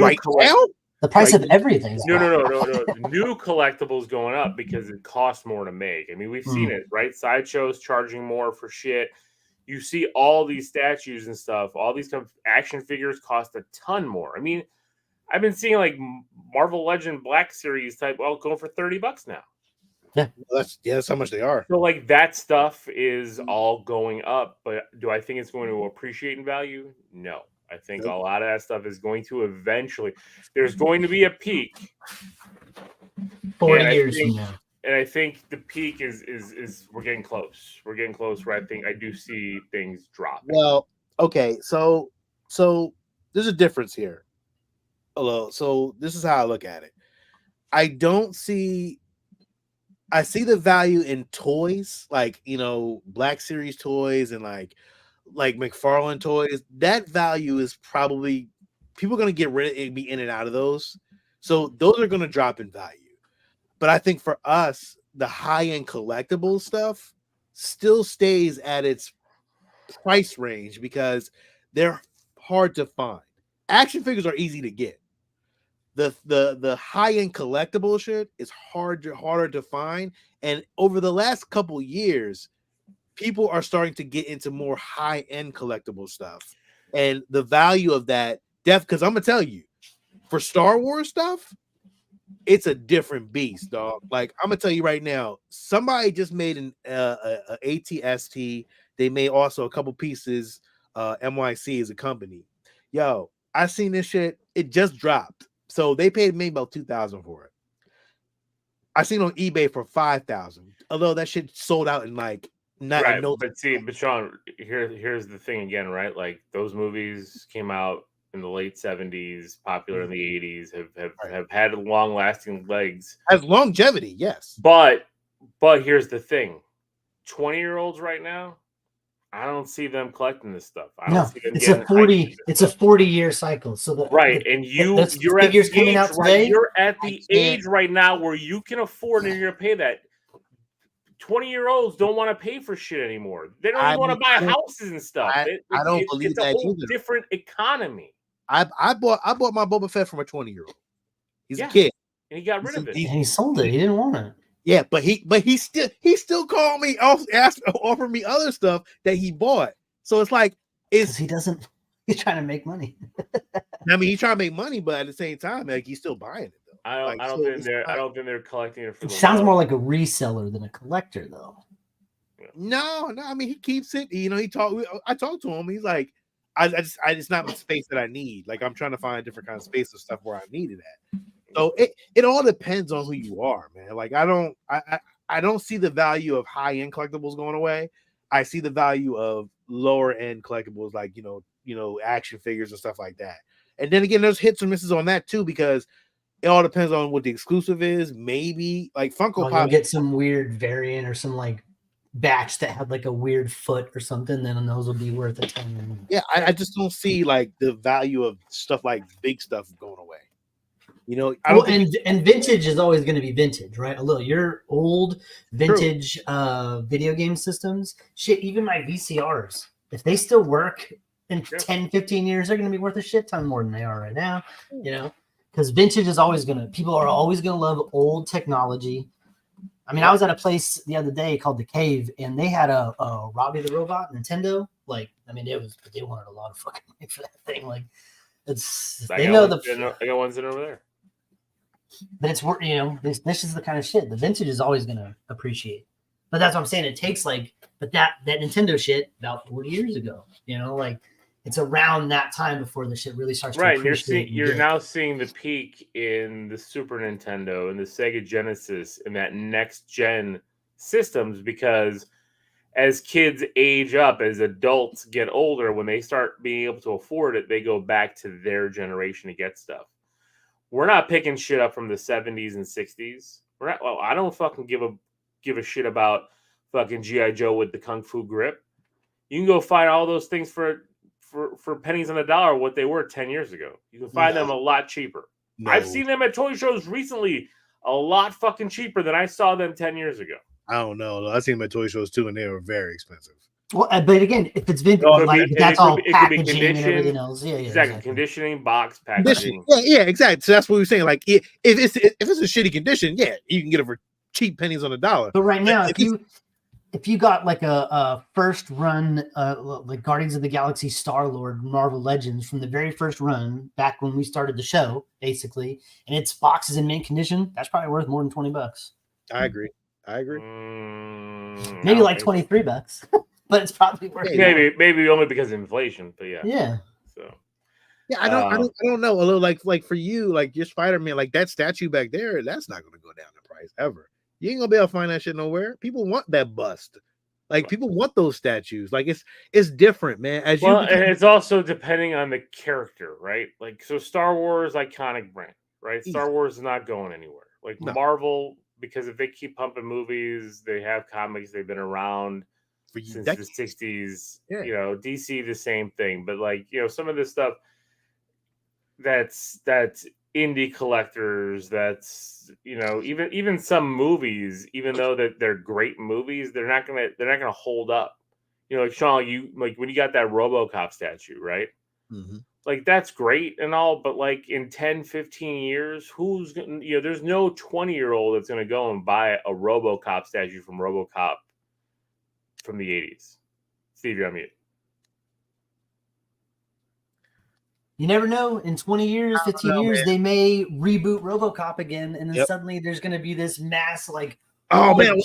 right now? The price of everything. No. New collectibles going up because it costs more to make. I mean, we've seen it, right? Sideshows charging more for shit. You see all these statues and stuff. All these kind of action figures cost a ton more. I mean, I've been seeing like Marvel Legend Black Series type, going for $30 now. Yeah, that's how much they are. So like that stuff is all going up, but do I think it's going to appreciate in value? No. I think a lot of that stuff is going to eventually. There's going to be a peak. 40 years from now. And I think the peak is we're getting close. We're getting close where I do see things drop. Well, okay, so there's a difference here. Hello. So this is how I look at it. I see the value in toys, like Black Series toys and like McFarlane toys. That value is probably people are going to get rid of it, be in and out of those. So those are going to drop in value. But I think for us, the high-end collectible stuff still stays at its price range because they're hard to find. Action figures are easy to get. The high-end collectible shit is harder to find. And over the last couple years, people are starting to get into more high-end collectible stuff. And the value of that, because I'm gonna tell you, for Star Wars stuff, it's a different beast, dog. Like, I'm gonna tell you right now, somebody just made an ATST. They made also a couple pieces. MYC is a company. Yo, I seen this shit. It just dropped. So they paid maybe about $2,000 for it. I seen it on eBay for $5,000. Although that shit sold out in like not right. No. But Sean, here's the thing again, right? Like those movies came out in the late 70s, popular in the 80s, have had long lasting legs. Has longevity, yes. But here's the thing: 20-year-olds right now, I don't see them collecting this stuff. I don't see them it's a 40-year cycle. So and you're at the age, right? You're at the age right now where you can afford and you're gonna pay that. 20-year-olds don't want to pay for shit anymore. They don't even want to buy houses and stuff. I don't believe that it's a whole either. different economy. I bought my Boba Fett from a 20-year-old. He's a kid. And he got rid of it. And he sold it. He didn't want it. Yeah, but he still called me, offered me other stuff that he bought. So it's like because he's trying to make money. I mean, he's trying to make money, but at the same time, like he's still buying it though. I don't think they're collecting it for. It sounds more like a reseller than a collector, though. No. I mean, he keeps it. You know, I talked to him. He's like, it's not the space that I need. Like, I'm trying to find a different kind of space of stuff where I need it at. So it all depends on who you are, man. Like, I don't see the value of high end collectibles going away. I see the value of lower end collectibles, like you know, action figures and stuff like that. And then again, there's hits and misses on that too, because it all depends on what the exclusive is. Maybe like Funko Pop, you'll get some weird variant or some like batch that had like a weird foot or something. Then those will be worth a ton. Yeah, I just don't see like the value of stuff like big stuff going away. You know, and vintage is always going to be vintage, right? A little your old vintage video game systems, shit, even my VCRs, if they still work in 10, 15 years, they're going to be worth a shit ton more than they are right now, you know, because vintage is always people are always going to love old technology. I mean, I was at a place the other day called The Cave, and they had a Robbie the Robot Nintendo. Like, I mean, they wanted a lot of fucking money for that thing. Like, I got ones in over there. But it's, you know, this is the kind of shit the vintage is always going to appreciate. But that's what I'm saying. It takes but that Nintendo shit about 40 years ago, you know, like it's around that time before the shit really starts. Right. You're now seeing the peak in the Super Nintendo and the Sega Genesis and that next gen systems, because as kids age up, as adults get older, when they start being able to afford it, they go back to their generation to get stuff. We're not picking shit up from the 70s and 60s. I don't fucking give a shit about fucking G.I. Joe with the Kung Fu grip. You can go find all those things for pennies on the dollar what they were 10 years ago. You can find them a lot cheaper. No. I've seen them at toy shows recently a lot fucking cheaper than I saw them 10 years ago. I don't know. I've seen them at toy shows too, and they were very expensive. Well, but again, if it's vintage, that's all packaging and everything else. Yeah, exactly. Conditioning, box, packaging. Yeah, exactly. So that's what we were saying. Like, if it's a shitty condition, yeah, you can get it for cheap pennies on the dollar. But right now, if you got like a first run, like Guardians of the Galaxy Star-Lord Marvel Legends from the very first run back when we started the show, basically, and its boxes in mint condition, that's probably worth more than $20. I agree. Maybe like $23. But it's probably worth maybe only because of inflation, but yeah. So I don't know. A little like for you, like your Spider-Man, like that statue back there, that's not going to go down in price ever. You ain't gonna be able to find that shit nowhere. People want that bust. Like people want those statues. Like it's different, man. And it's also depending on the character, right? Like so, Star Wars iconic brand, right? Star Wars is not going anywhere. Like Marvel, because if they keep pumping movies, they have comics, they've been around since the 60s. Yeah. You know, DC the same thing, but like, you know, some of this stuff that's indie collectors, that's, you know, even some movies, even though that they're great movies, they're not gonna hold up. You know, like Sean, you like when you got that RoboCop statue, right? Mm-hmm. Like that's great and all, but like in 10, 15 years, who's gonna, you know, there's no 20-year-old that's gonna go and buy a RoboCop statue from RoboCop from the 80s. Steve, you're on mute. You never know. In 20 years, 15 years, they may reboot RoboCop again, and then suddenly there's going to be this mass like, but then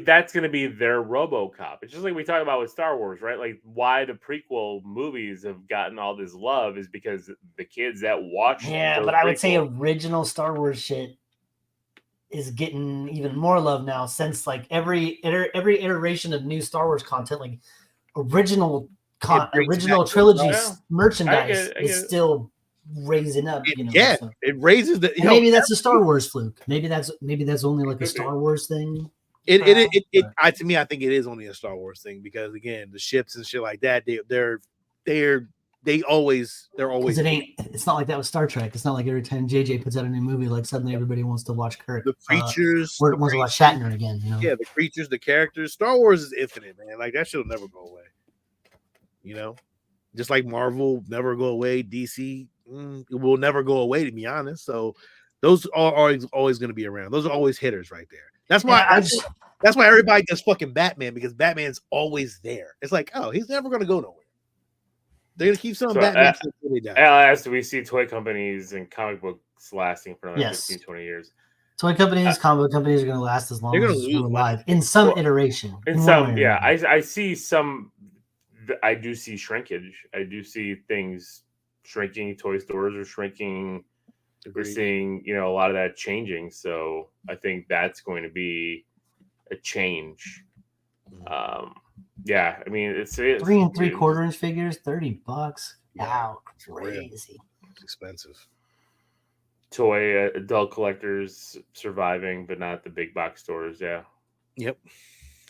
that's going to be their RoboCop. It's just like we talk about with Star Wars, right? Like why the prequel movies have gotten all this love is because the kids that watch. Yeah, but I would say original Star Wars shit is getting even more love now, since like every iteration of new Star Wars content, like original trilogy merchandise is still raising up. You know, it raises the. Maybe that's a Star Wars fluke. Maybe that's only like a Star Wars thing. To me, I think it is only a Star Wars thing, because again, the ships and shit like that, they're always. It's not like that with Star Trek. It's not like every time JJ puts out a new movie, like suddenly everybody wants to watch Kirk. The creatures, wants to watch Shatner again. You know? Yeah, the creatures, the characters. Star Wars is infinite, man. Like that shit will never go away. You know, just like Marvel never go away, DC it will never go away, to be honest. So Those are always going to be around. Those are always hitters right there. That's why. Yeah, that's why everybody does fucking Batman, because Batman's always there. It's like, oh, he's never going to go nowhere. They're going to keep selling Batman until they die. As we see toy companies and comic books lasting for another 15, 20 years. Toy companies, comic book companies are going to last as long as we're alive in some iteration. I see some. I do see shrinkage. I do see things shrinking. Toy stores are shrinking. We're seeing, a lot of that changing. So I think that's going to be a change. Yeah, I mean, it's 3 3/4 inch figures, $30. Wow, crazy. It's expensive. Toy adult collectors surviving, but not the big box stores. Yeah. Yep.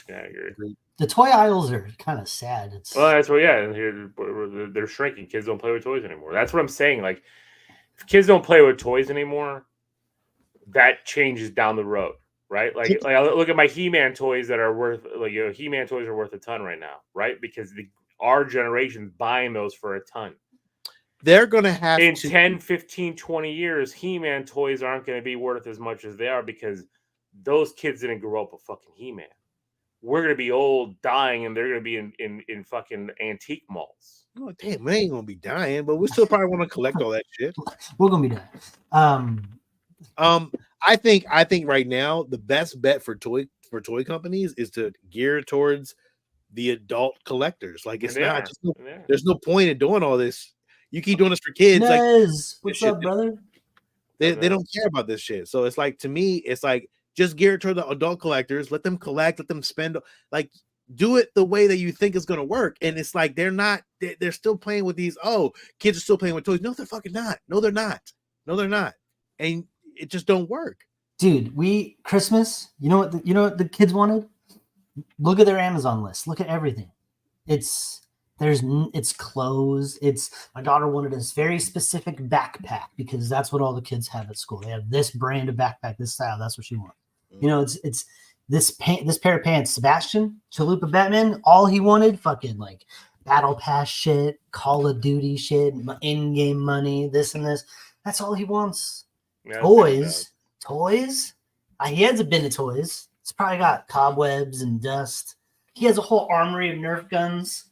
Yeah, I agree. The toy aisles are kind of sad. That's what. Yeah, they're shrinking. Kids don't play with toys anymore. That's what I'm saying. Like, if kids don't play with toys anymore, that changes down the road, right? Like I look at my He-Man toys that are worth He-Man toys are worth a ton right now, right? Because our generation's buying those for a ton. They're going to have in 10, 15, 20 years, He-Man toys aren't going to be worth as much as they are because those kids didn't grow up with fucking He-Man. We're going to be old, dying, and they're going to be in fucking antique malls. Oh, damn, we ain't going to be dying, but we still probably want to collect all that shit. We're going to be dying. I think right now the best bet for toy companies is to gear towards the adult collectors. Like, it's not just there's no point in doing all this. You keep doing this for kids. Nez, what's up, brother? They don't care about this shit. So it's like, to me, it's like, just gear it toward the adult collectors. Let them collect. Let them spend. Like, do it the way that you think is going to work. And it's like they're still playing with these. Oh, kids are still playing with toys. No, they're fucking not. No, they're not. And it just don't work, dude. Christmas. You know what the kids wanted? Look at their Amazon list. Look at everything. It's clothes. My daughter wanted this very specific backpack because that's what all the kids have at school. They have this brand of backpack, this style. That's what she wants. It's this pair of pants. Sebastian, Chalupa Batman, all he wanted, fucking like Battle Pass shit, Call of Duty shit, in-game money, this and this. That's all he wants. Yeah, toys. He has a bin of toys. It's probably got cobwebs and dust. He has a whole armory of Nerf guns,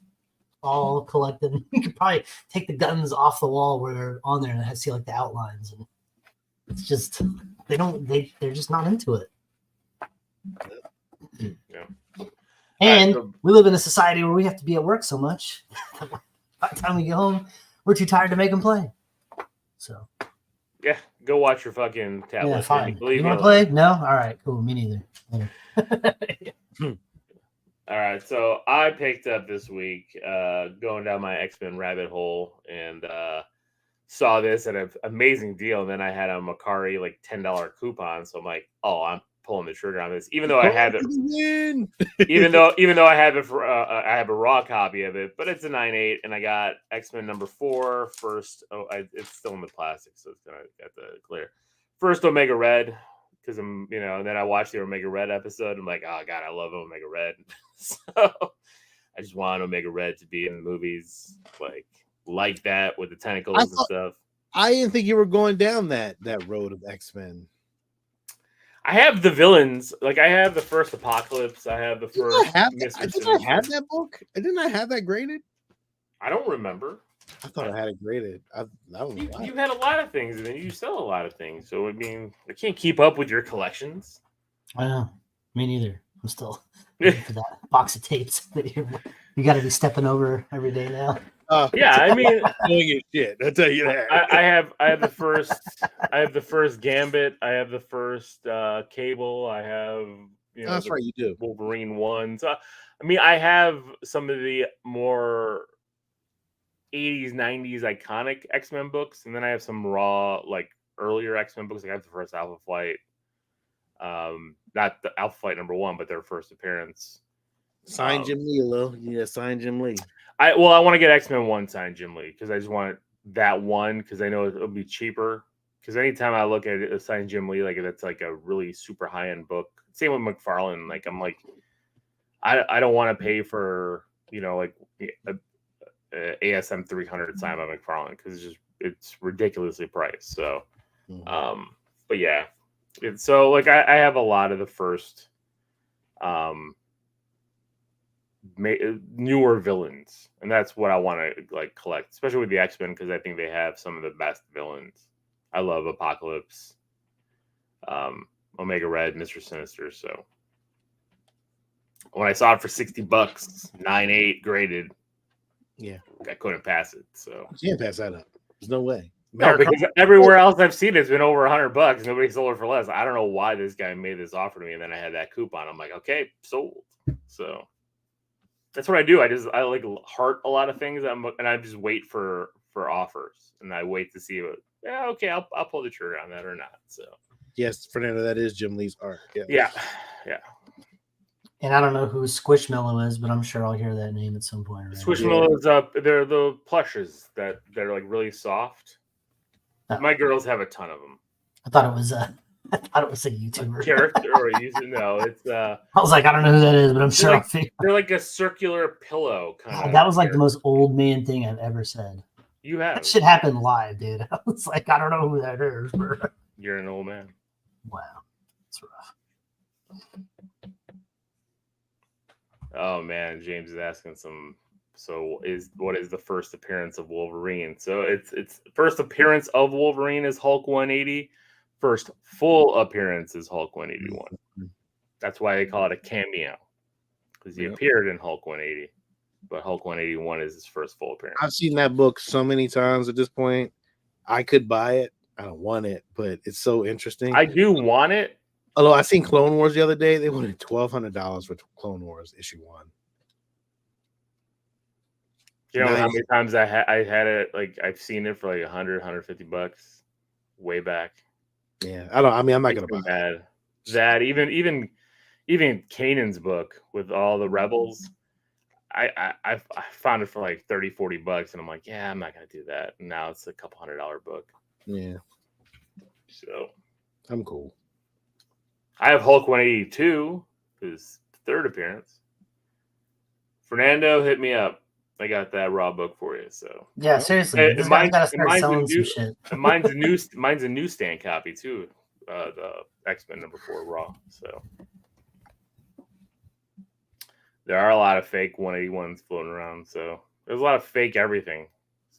all collected. You could probably take the guns off the wall where they're on there and see like the outlines. And it's just they're just not into it. Yeah. And we live in a society where we have to be at work so much. By the time we get home, we're too tired to make them play. So. Yeah, go watch your fucking tablet. Yeah, fine. You want to play? No? All right, cool. Me neither. All right, so I picked up this week, going down my X-Men rabbit hole, and saw this at an amazing deal. And then I had a Macari like $10 coupon, so I'm like, oh, I'm pulling the trigger on this, even though I have it. even though I have it for, I have a raw copy of it, but it's a 9.8, and I got X-Men number 4 first. Oh, it's still in the plastic, so it's gonna get the clear. First Omega Red, because I'm, and then I watched the Omega Red episode. I'm like, oh god, I love Omega Red. So I just want Omega Red to be in the movies like that with the tentacles and stuff. I didn't think you were going down that road of X-Men. I have the villains. Like, I have the first Apocalypse. I have the first. Did I have that book? Didn't I have that graded? I don't remember. I thought I had it graded. You had a lot of things, and then you sell a lot of things. So, I mean, I can't keep up with your collections. I know. Me neither. I'm still waiting for that box of tapes that you got to be stepping over every day now. Yeah, I mean, doing shit. I'll tell you that. I have the first Gambit. I have the first Cable. I have that's right, you do. Wolverine 1. So I mean, I have some of the more 80s, 90s iconic X-Men books, and then I have some raw, like earlier X-Men books. I have the first Alpha Flight. Not the Alpha Flight number 1, but their first appearance. Signed Jim Lee, Lil. Yeah, signed Jim Lee. I want to get X-Men 1 signed Jim Lee because I just want that one because I know it'll be cheaper. Because anytime I look at it, a signed Jim Lee, like that's like a really super high end book. Same with McFarlane. Like I'm like, I don't want to pay for like a ASM 300 signed by McFarlane because it's ridiculously priced. So, But yeah, so like I have a lot of the first newer villains, and that's what I want to like collect, especially with the X-Men, because I think they have some of the best villains. I love Apocalypse, Omega Red, Mr. Sinister. So when I saw it for $60, 9.8 graded, I couldn't pass it. So you can't pass that up. There's no way. No, because everywhere else I've seen it's been over $100. Nobody sold it for less. I don't know why this guy made this offer to me, and then I had that coupon. I'm like, okay, sold. So that's what I do. I like heart a lot of things, and I just wait for offers, and I wait to see what. Yeah, okay, I'll pull the trigger on that or not. So yes, Fernando, that is Jim Lee's art. Yeah. And I don't know who Squishmallow is, but I'm sure I'll hear that name at some point. Right? Squishmallow is up. They're the plushes that are like really soft. Oh. My girls have a ton of them. I thought it was a YouTuber. A character or a user? No, it's. I was like, I don't know who that is, but I'm sure they're like a circular pillow kind of. That was like the most old man thing I've ever said. You have. That shit happened live, dude. I was like, I don't know who that is. Bro. You're an old man. Wow, that's rough. Oh man, James is asking some. So what is the first appearance of Wolverine? So it's first appearance of Wolverine is Hulk 180. First full appearance is Hulk 181. That's why they call it a cameo, because he appeared in Hulk 180, but Hulk 181 is his first full appearance. I've seen that book so many times at this point. I could buy it. I don't want it, but it's so interesting. I do want it. Although I seen Clone Wars the other day, they wanted $1,200 for Clone Wars issue 1. You know how many times I had it? Like I've seen it for like $100-$150 way back. Yeah, I'm not gonna buy it. That even Kanan's book with all the rebels, I found it for like $30-$40, and I'm like, yeah, I'm not gonna do that. And now it's a couple $100 book. Yeah. So I'm cool. I have Hulk 182, his third appearance. Fernando, hit me up. I got that raw book for you. So yeah, seriously, mine's a newsstand copy too. The X-Men #4 raw. So there are a lot of fake 181s floating around. So there's a lot of fake everything.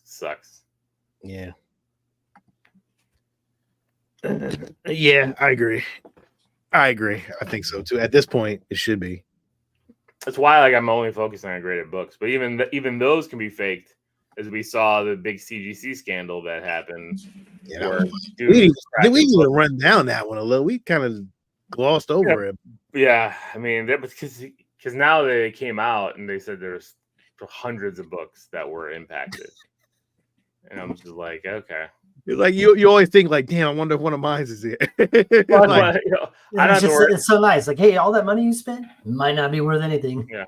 Sucks. Yeah. Yeah, I agree. I think so too. At this point, it should be. That's why I'm only focusing on graded books, but even those can be faked, as we saw the big CGC scandal that happened. Yeah, we need to run down that one a little. We kind of glossed over it. Yeah, I mean, that was because now they came out and they said there's hundreds of books that were impacted, and I'm just like, okay. Like you always think like, damn, I wonder if one of mine is here. It's so nice. Like, hey, all that money you spent might not be worth anything. Yeah.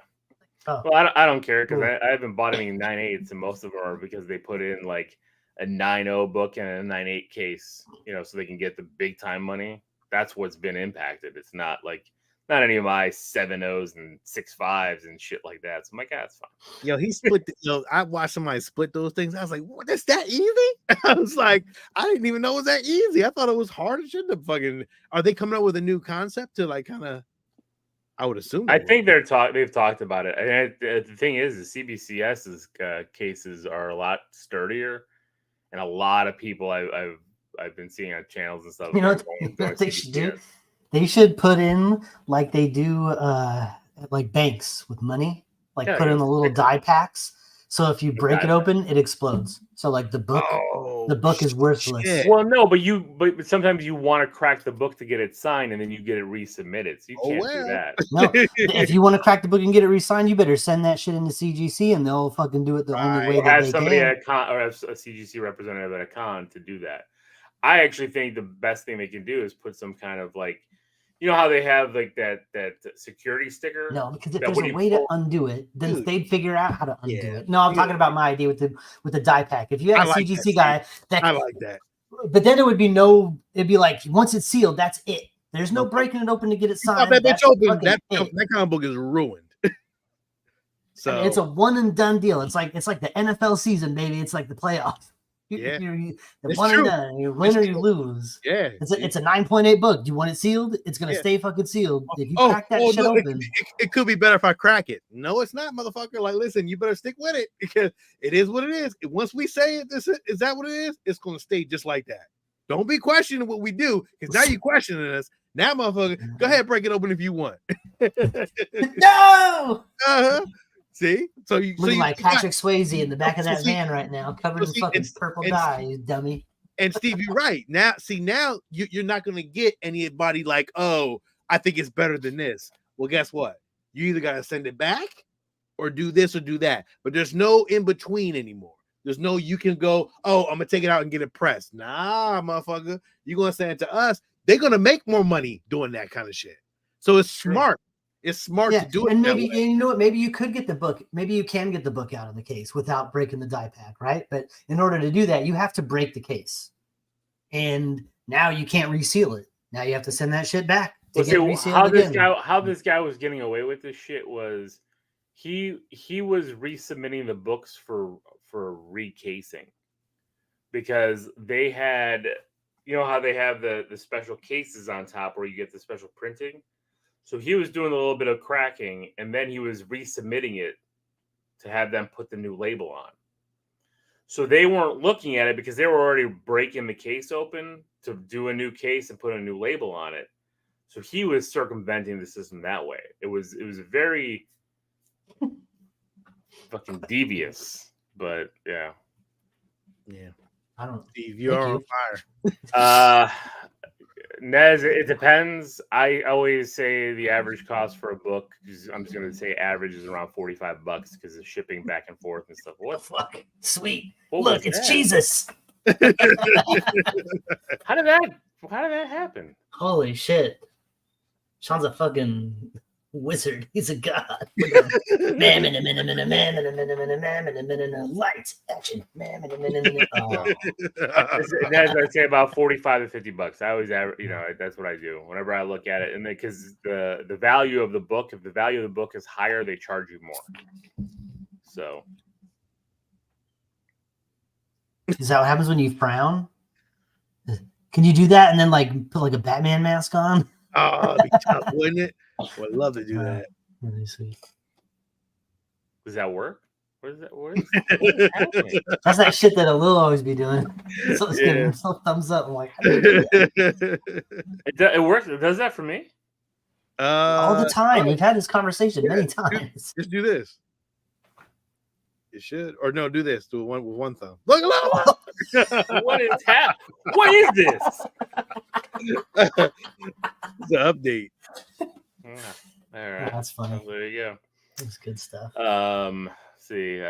Oh. Well, I don't care because I haven't bought any 9.8s, and most of them are because they put in like a 9.0 book and a 9.8 case, so they can get the big time money. That's what's been impacted. It's not any of my 7.0s and 6.5s and shit like that. So I'm like, that's fine. Yo, he split. I watched somebody split those things. I was like, what? That's that easy? I was like, I didn't even know it was that easy. I thought it was hard. It shouldn't have fucking. Are they coming up with a new concept to like kind of? I would assume. I think they've talked about it. And the thing is, the CBCS's cases are a lot sturdier, and a lot of people I've been seeing on channels and stuff. You know what they should do? They should put in like they do like banks with money, put in the little die packs. So if you break it open, it explodes. So like the book is worthless. Shit. Well, no, but sometimes you want to crack the book to get it signed, and then you get it resubmitted. So you can't do that. No, if you want to crack the book and get it re-signed, you better send that shit into CGC, and they'll fucking do it the only way that they can. At a con, or have a CGC representative at a con to do that. I actually think the best thing they can do is put some kind of like. You know how they have like that security sticker? No, because if there's a way to undo it, then they'd figure out how to undo it. No, I'm talking about my idea with the die pack. If you had a CGC guy I like that. But then it'd be like once it's sealed, that's it. There's no breaking it open to get it signed. That bitch open. That comic book is ruined. So it's a one and done deal. It's like the NFL season, baby. It's like the playoffs. Yeah. The one and done. You win or you lose. Yeah. It's a 9.8 book. Do you want it sealed? It's gonna stay fucking sealed. If you crack that shit open, it could be better if I crack it. No, it's not, motherfucker. Like, listen, you better stick with it because it is what it is. Once we say it, is that what it is? It's gonna stay just like that. Don't be questioning what we do because now you're questioning us. Now, motherfucker, go ahead, break it open if you want. No. See, so you look at like Patrick Swayze in the back of that van right now, covered in fucking purple dye, you dummy. And Steve, you're right. Now you're not gonna get anybody like, oh, I think it's better than this. Well, guess what? You either gotta send it back or do this or do that. But there's no in between anymore. There's no you can go, oh, I'm gonna take it out and get it pressed. Nah, motherfucker, you're gonna send it to us. They're gonna make more money doing that kind of shit. So it's smart. It's smart to do it. And maybe you know what? Maybe you could get the book. Maybe you can get the book out of the case without breaking the die pack, right? But in order to do that, you have to break the case, and now you can't reseal it. Now you have to send that shit back. How this guy was getting away with this shit was he was resubmitting the books for recasing because they had, you know how they have the special cases on top where you get the special printing. So he was doing a little bit of cracking, and then he was resubmitting it to have them put the new label on. So they weren't looking at it because they were already breaking the case open to do a new case and put a new label on it. So he was circumventing the system that way. It was very fucking devious, but yeah. I don't. Steve, you are on fire. Nez, it depends. I always say the average cost for a book, I'm just going to say average is around $45 because of shipping back and forth and stuff. What the fuck? Sweet. Look, it's Jesus. How did that happen? Holy shit. Sean's a fucking wizard. He's a god. Lights, action. I'd say about $45 to $50. I always, that's what I do whenever I look at it, and because the value of the book, if the value of the book is higher, they charge you more. So, is that what happens when you frown? Can you do that and then like put like a Batman mask on? Oh, it'd be tough, wouldn't it? Would love to do that. Really sweet. Does that work? What is that? That's that shit that Lil always be doing. So it's giving himself thumbs up. I'm like, how do you do that? It works. It does that for me all the time. We've had this conversation many times. Just do this. You should, or no, do this. Do it with one thumb. Look. What is that? What is this? It's an update. All right, that's funny. There you go. That's good stuff. See.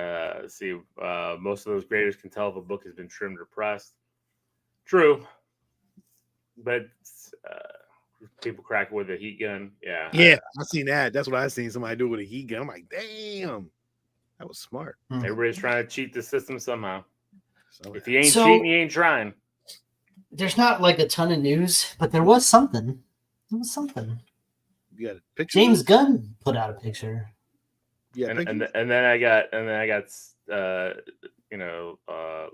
Most of those graders can tell if a book has been trimmed or pressed. True, but people crack it with a heat gun. Yeah, I've seen that. That's what I seen somebody do with a heat gun. I'm like, damn, that was smart. Everybody's trying to cheat the system somehow. If he ain't cheating, he ain't trying. There's not like a ton of news, but there was something. There was something. You got a picture? James Gunn put out a picture. Yeah, and then I got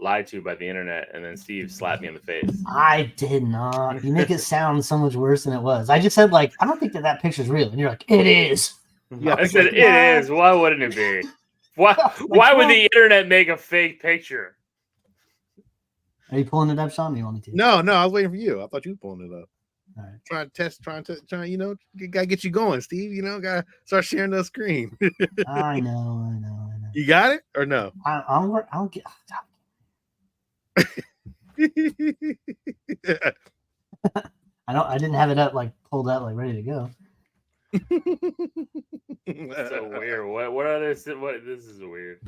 lied to by the internet, and then Steve slapped me in the face. I did not. You make it sound so much worse than it was. I just said like, I don't think that picture's real, and you're like, it is. I said it is. Why wouldn't it be? Why would the internet make a fake picture? Are you pulling it up, Sean? You want me to? No, I was waiting for you. I thought you were pulling it up. All right. Trying to, gotta get you going, Steve. Gotta start sharing the screen. I know. You got it or no? I'll get. I didn't have it up pulled out ready to go. So weird. What are this? This is weird.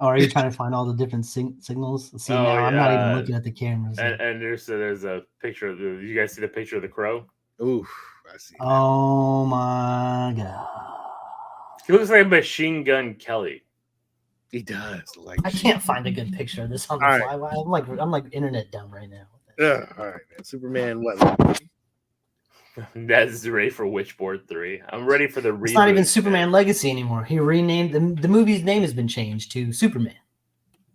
Are you trying to find all the different signals? See, now I'm not even looking at the cameras. And there's a picture of you guys see the picture of the crow? Oof, I see. Oh my god. He looks like Machine Gun Kelly. He does. I can't find a good picture of this on the fly. Right. I'm like internet dumb right now. Yeah, all right, man. Superman, what? That's ready for Witchboard 3. I'm ready for the reboot. It's not even Superman Legacy anymore. He renamed the movie's name has been changed to Superman.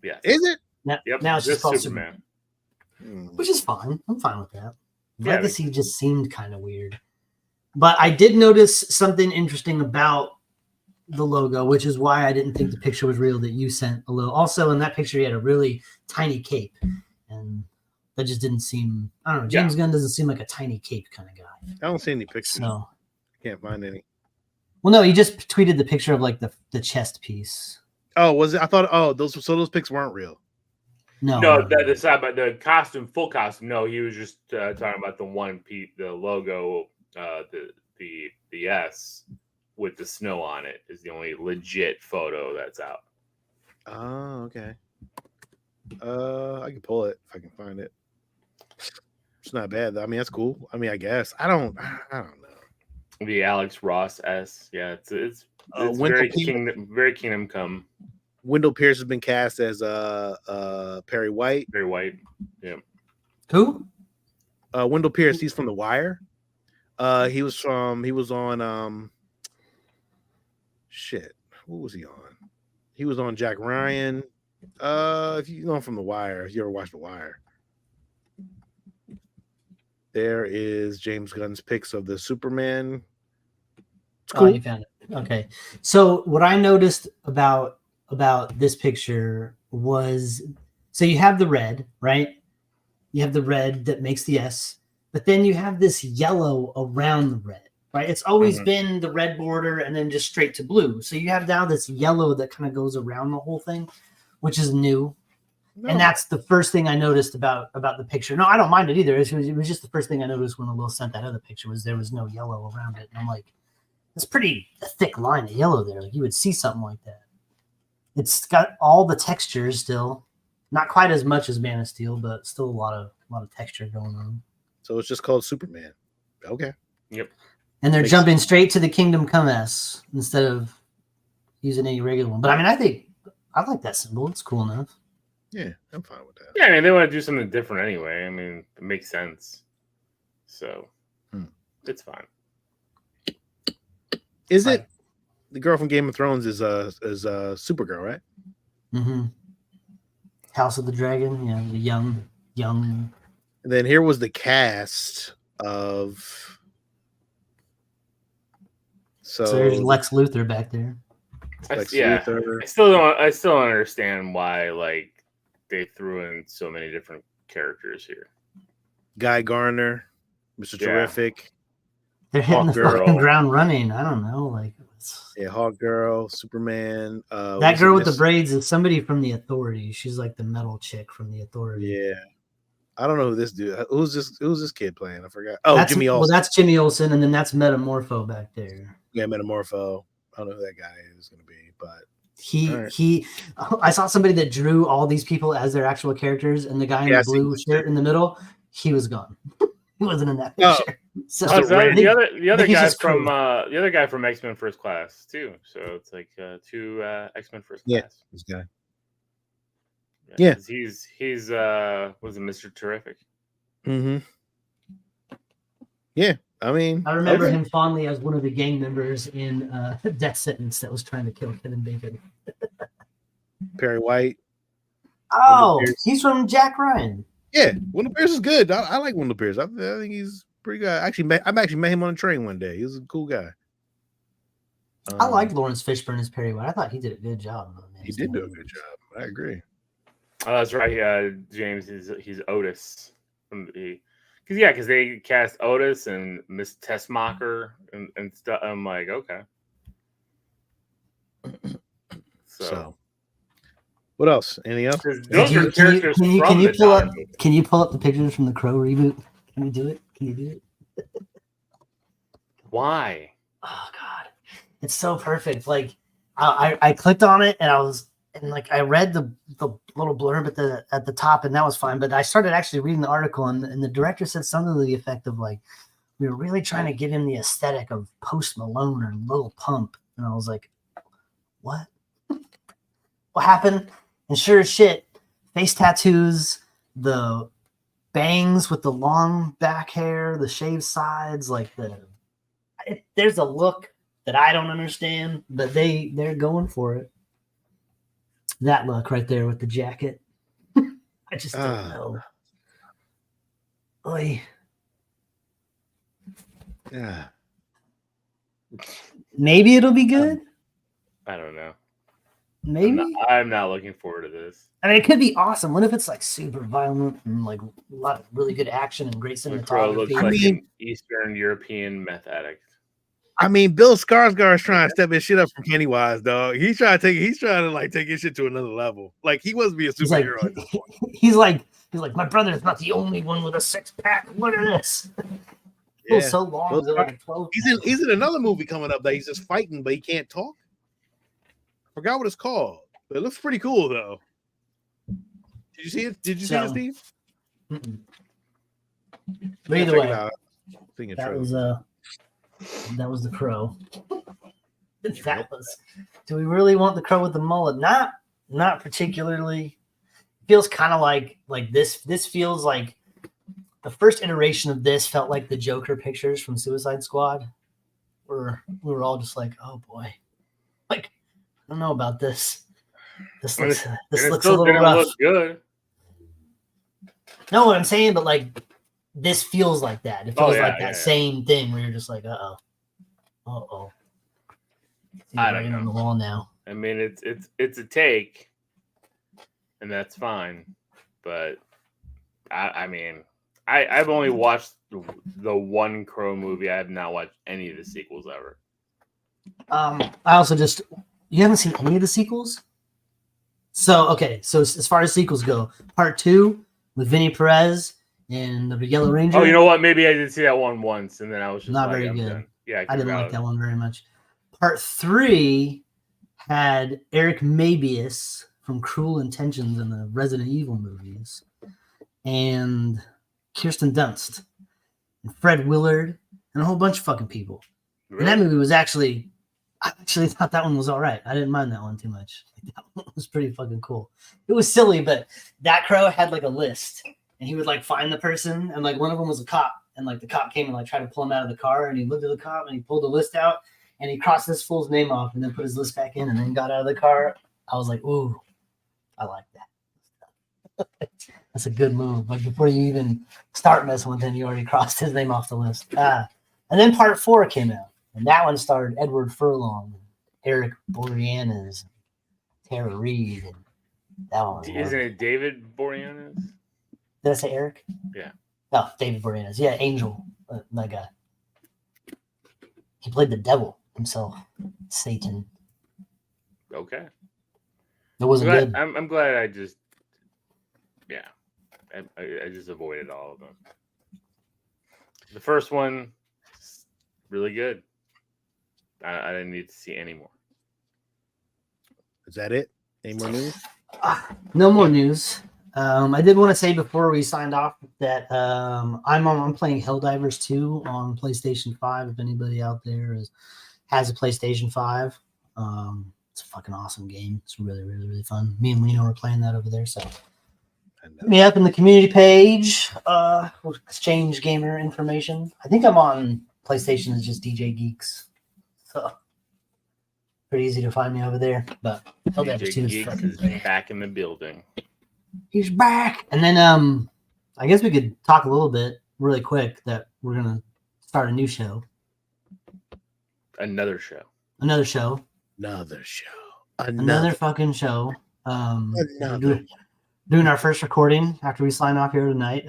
Yeah. Is it? Now it's just called Superman. Superman. Which is fine. I'm fine with that. Yeah, Legacy just seemed kind of weird. But I did notice something interesting about the logo, which is why I didn't think the picture was real that you sent a little. Also, in that picture, he had a really tiny cape. And that just didn't seem, I don't know, James Gunn doesn't seem like a tiny cape kind of guy. I don't see any pictures. So, can't find any. Well, no, he just tweeted the picture of like the chest piece. Oh, was it? I thought, those pics weren't real. No, the side, but the costume, full costume. No, he was just talking about the one piece, the logo, the S with the snow on it is the only legit photo that's out. Oh, okay. I can pull it if I can find it. It's not bad though. I mean, that's cool. I mean, I guess I don't know. The Alex Ross S. Yeah, it's very Kingdom Come. Wendell Pierce has been cast as Perry White. Perry White. Yeah. Who? Wendell Pierce. He's from The Wire. He was on shit. What was he on? He was on Jack Ryan. If you know him from The Wire, if you ever watched The Wire. There is James Gunn's pics of the Superman. It's cool. Oh, you found it. Okay. So what I noticed about this picture was, so you have the red, right? You have the red that makes the S, but then you have this yellow around the red, right? It's always been the red border and then just straight to blue. So you have now this yellow that kind of goes around the whole thing, which is new. No. And that's the first thing I noticed about the picture. No, I don't mind it either. It was just the first thing I noticed when Will sent that other picture was there was no yellow around it. And I'm like, it's pretty a thick line of yellow there. Like you would see something like that. It's got all the textures still, not quite as much as Man of Steel, but still a lot of texture going on. So it's just called Superman. Okay. Yep. And they're jumping straight to the Kingdom Come S instead of using any regular one. But I mean, I like that symbol. It's cool enough. Yeah, I'm fine with that. Yeah, I mean, they want to do something different anyway. I mean, it makes sense. So it's fine. Is it the girl from Game of Thrones is Supergirl, right? Mm-hmm. House of the Dragon, yeah, the young. And then here was the cast of. So there's Lex Luthor back there. Luthor. I still don't understand why they threw in so many different characters here. Guy Gardner, Mr. Terrific. They're hitting the fucking ground running. I don't know, Hawk Girl, Superman. That girl with the braids is somebody from the Authority. She's like the metal chick from the Authority. Yeah, I don't know who this dude. Who's this kid playing? I forgot. Oh, Jimmy Olsen. Well, that's Jimmy Olsen, and then that's Metamorpho back there. Yeah, Metamorpho. I don't know who that guy is going to be, but he. I saw somebody that drew all these people as their actual characters, and the guy in the blue shirt in the middle, he was gone. He wasn't in that picture. So the other guy from X-Men First Class too. So it's like two X-Men First Class. Yeah, this guy. Yeah, he's was it Mr. Terrific? Mm-hmm. Yeah, I mean, I remember him fondly as one of the gang members in Death Sentence that was trying to kill Kevin Bacon. Perry White. Oh, he's from Jack Ryan. Yeah, Wendell Pierce is good. I like Wendell Pierce. I think he's pretty good. I've actually met him on a train one day. He was a cool guy. I liked Lawrence Fishburne as Perry White. I thought he did a good job. He did do a good job. I agree. Oh, that's right. James, he's Otis because they cast Otis and Miss Tessmacher and stuff. I'm like, okay. So. What else? Anything else? Can you pull up the pictures from the Crow reboot? Can we do it? Can you do it? Why? Oh God, it's so perfect. Like I clicked on it and I read the little blurb at the top and that was fine. But I started actually reading the article and the director said something to the effect of like, we were really trying to give him the aesthetic of Post Malone or Lil Pump, and I was like, what? What happened? And sure as shit, face tattoos, the bangs with the long back hair, the shaved sides, there's a look that I don't understand, but they're going for it. That look right there with the jacket. I just don't know. Oy. Yeah. Maybe it'll be good. I don't know. Maybe. I'm not looking forward to this. I mean, it could be awesome. What if it's like super violent and like a lot of really good action and great The Crow looks cinematography? like an Eastern European meth addict. I mean, Bill Skarsgård's trying to step his shit up from Pennywise, dog. He's trying to like take his shit to another level. Like he wants to be a superhero at this point. He's like, my brother is not the only one with a 6-pack. Look at this. It feels so long. Bill Like a 12 he's in another movie coming up that he's just fighting, but he can't talk. I forgot what it's called, but it looks pretty cool though. Did you see it? Did you see it, Steve? But either way, that was the Crow. That was. Do we really want the Crow with the mullet? Not particularly. Feels kind of like this. This feels like the first iteration of this felt like the Joker pictures from Suicide Squad, where we were all just like, "Oh boy, like I don't know about this. This looks a little rough." Look good. No, what I'm saying, but like this feels like that. It feels like that same thing where you're just like, uh oh. I don't know. On the wall now. I mean, it's a take, and that's fine. But I mean, I've only watched the one Crow movie. I have not watched any of the sequels ever. I also you haven't seen any of the sequels? So as far as sequels go, part 2 with Vinny Perez and the Yellow Ranger. Oh, you know what? Maybe I did see that one once, and then I was just not like, very I'm good. done. Yeah, I didn't like that one very much. Part 3 had Eric Mabius from Cruel Intentions in the Resident Evil movies, and Kirsten Dunst, and Fred Willard, and a whole bunch of fucking people. Really? And that movie was I actually thought that one was all right. I didn't mind that one too much. That one was pretty fucking cool. It was silly, but that Crow had like a list, and he would like find the person, and like one of them was a cop, and like the cop came and like tried to pull him out of the car, and he looked at the cop and he pulled the list out, and he crossed this fool's name off, and then put his list back in, and then got out of the car. I was like, ooh, I like that. That's a good move. Like before you even start messing with him, you already crossed his name off the list. And then part 4 came out. And that one starred Edward Furlong, Eric Boreanaz, Tara Reid. And that one was Isn't it David Boreanaz? Did I say Eric? Yeah. Oh, David Boreanaz. Yeah, Angel, that guy. He played the devil himself, Satan. Okay. It wasn't good. I'm glad I just avoided all of them. The first one, really good. I didn't need to see any more. Is that it? Any more news? No more news. I did want to say before we signed off that I'm playing Helldivers 2 on PlayStation 5. If anybody out there has a PlayStation 5, it's a fucking awesome game. It's really, really, really fun. Me and Lino are playing that over there. So hit me up in the community page. We'll exchange gamer information. I think I'm on PlayStation as just DJ Geeks. So pretty easy to find me over there. But DJ Geeks is back in the building. He's back. And then I guess we could talk a little bit really quick that we're gonna start a new show. Another show. Another fucking show. Doing our first recording after we sign off here tonight.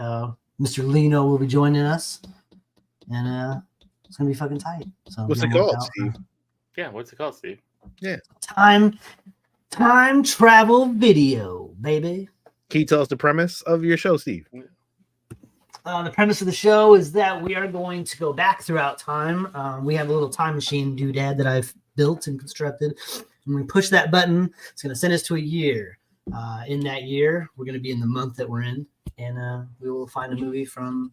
Mr. Lino will be joining us. And it's gonna be fucking tight. So what's it called, Steve? Yeah, what's it called, Steve? Yeah. Time travel video, baby. Can you tell us the premise of your show, Steve? The premise of the show is that we are going to go back throughout time. We have a little time machine doodad that I've built and constructed. When we push that button, it's going to send us to a year. In that year, we're going to be in the month that we're in, and we will find a movie from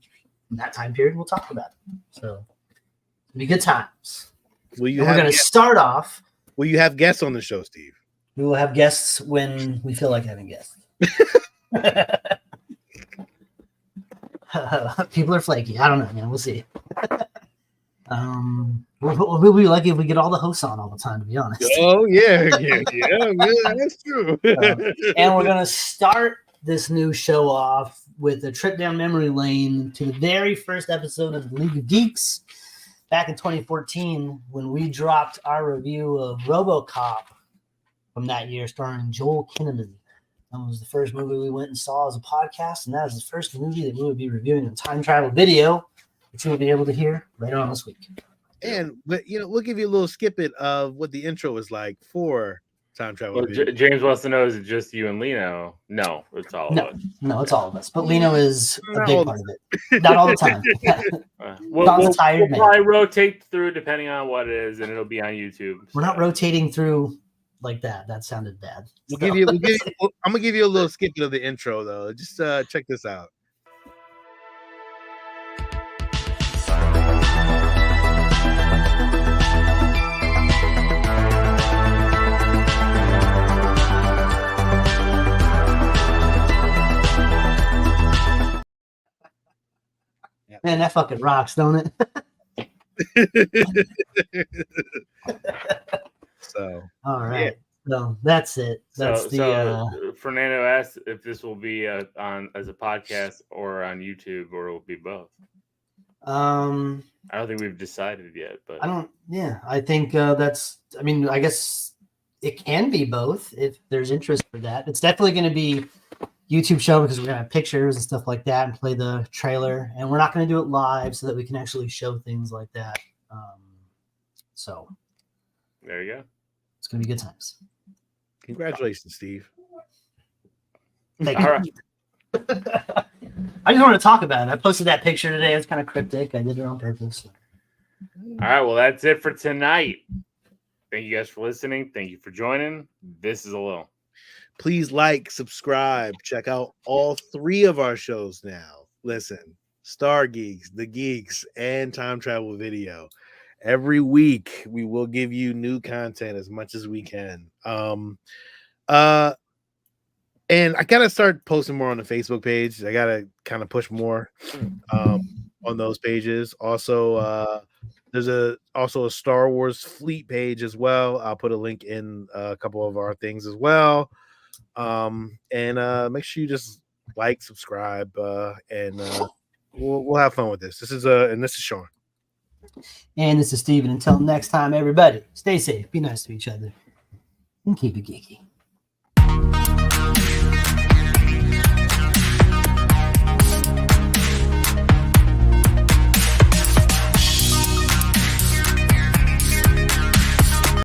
that time period. We'll talk about it. So it'll be good times. We're going to start off. Will you have guests on the show, Steve? We will have guests when we feel like having guests. People are flaky. I don't know, man. We'll see. We'll be lucky if we get all the hosts on all the time, to be honest. Oh, yeah, that's true. And we're going to start this new show off with a trip down memory lane to the very first episode of the League of Geeks back in 2014 when we dropped our review of RoboCop from that year, starring Joel Kinnaman. That was the first movie we went and saw as a podcast, and that is the first movie that we would be reviewing in time travel video, which you will be able to hear later on this week. And we'll give you a little snippet of what the intro was like for time travel. Well, James wants to know: is it just you and Lino? No, it's all of us. No, it's all of us. But Lino is a big part of it. Not all the time. We'll probably rotate through depending on what it is, and it'll be on YouTube. We're not rotating through like that. That sounded bad. I'm gonna give you a little snippet of the intro though. Just check this out. Man, that fucking rocks, don't it? So all right. Yeah. So that's it. That's Fernando asked if this will be on as a podcast or on YouTube, or it will be both. I don't think we've decided yet, but I think I guess it can be both if there's interest for that. It's definitely going to be YouTube show because we're going to have pictures and stuff like that and play the trailer, and we're not going to do it live so that we can actually show things like that. So there you go. It's going to be good times. Congratulations, Steve. Thank you. All right. I just wanted to talk about it. I posted that picture today. It's kind of cryptic. I did it on purpose. All right. Well, that's it for tonight. Thank you guys for listening. Thank you for joining. This is a little. Please like, subscribe, check out all 3 of our shows now. Listen, Star Geeks, The Geeks, and Time Travel Video. Every week we will give you new content as much as we can. And I gotta start posting more on the Facebook page. I gotta kind of push more on those pages. Also, there's also a Star Wars Fleet page as well. I'll put a link in a couple of our things as well. And make sure you just like, subscribe, and we'll have fun with this. This is Sean. And this is Steven. Until next time, everybody, stay safe, be nice to each other, and keep it geeky.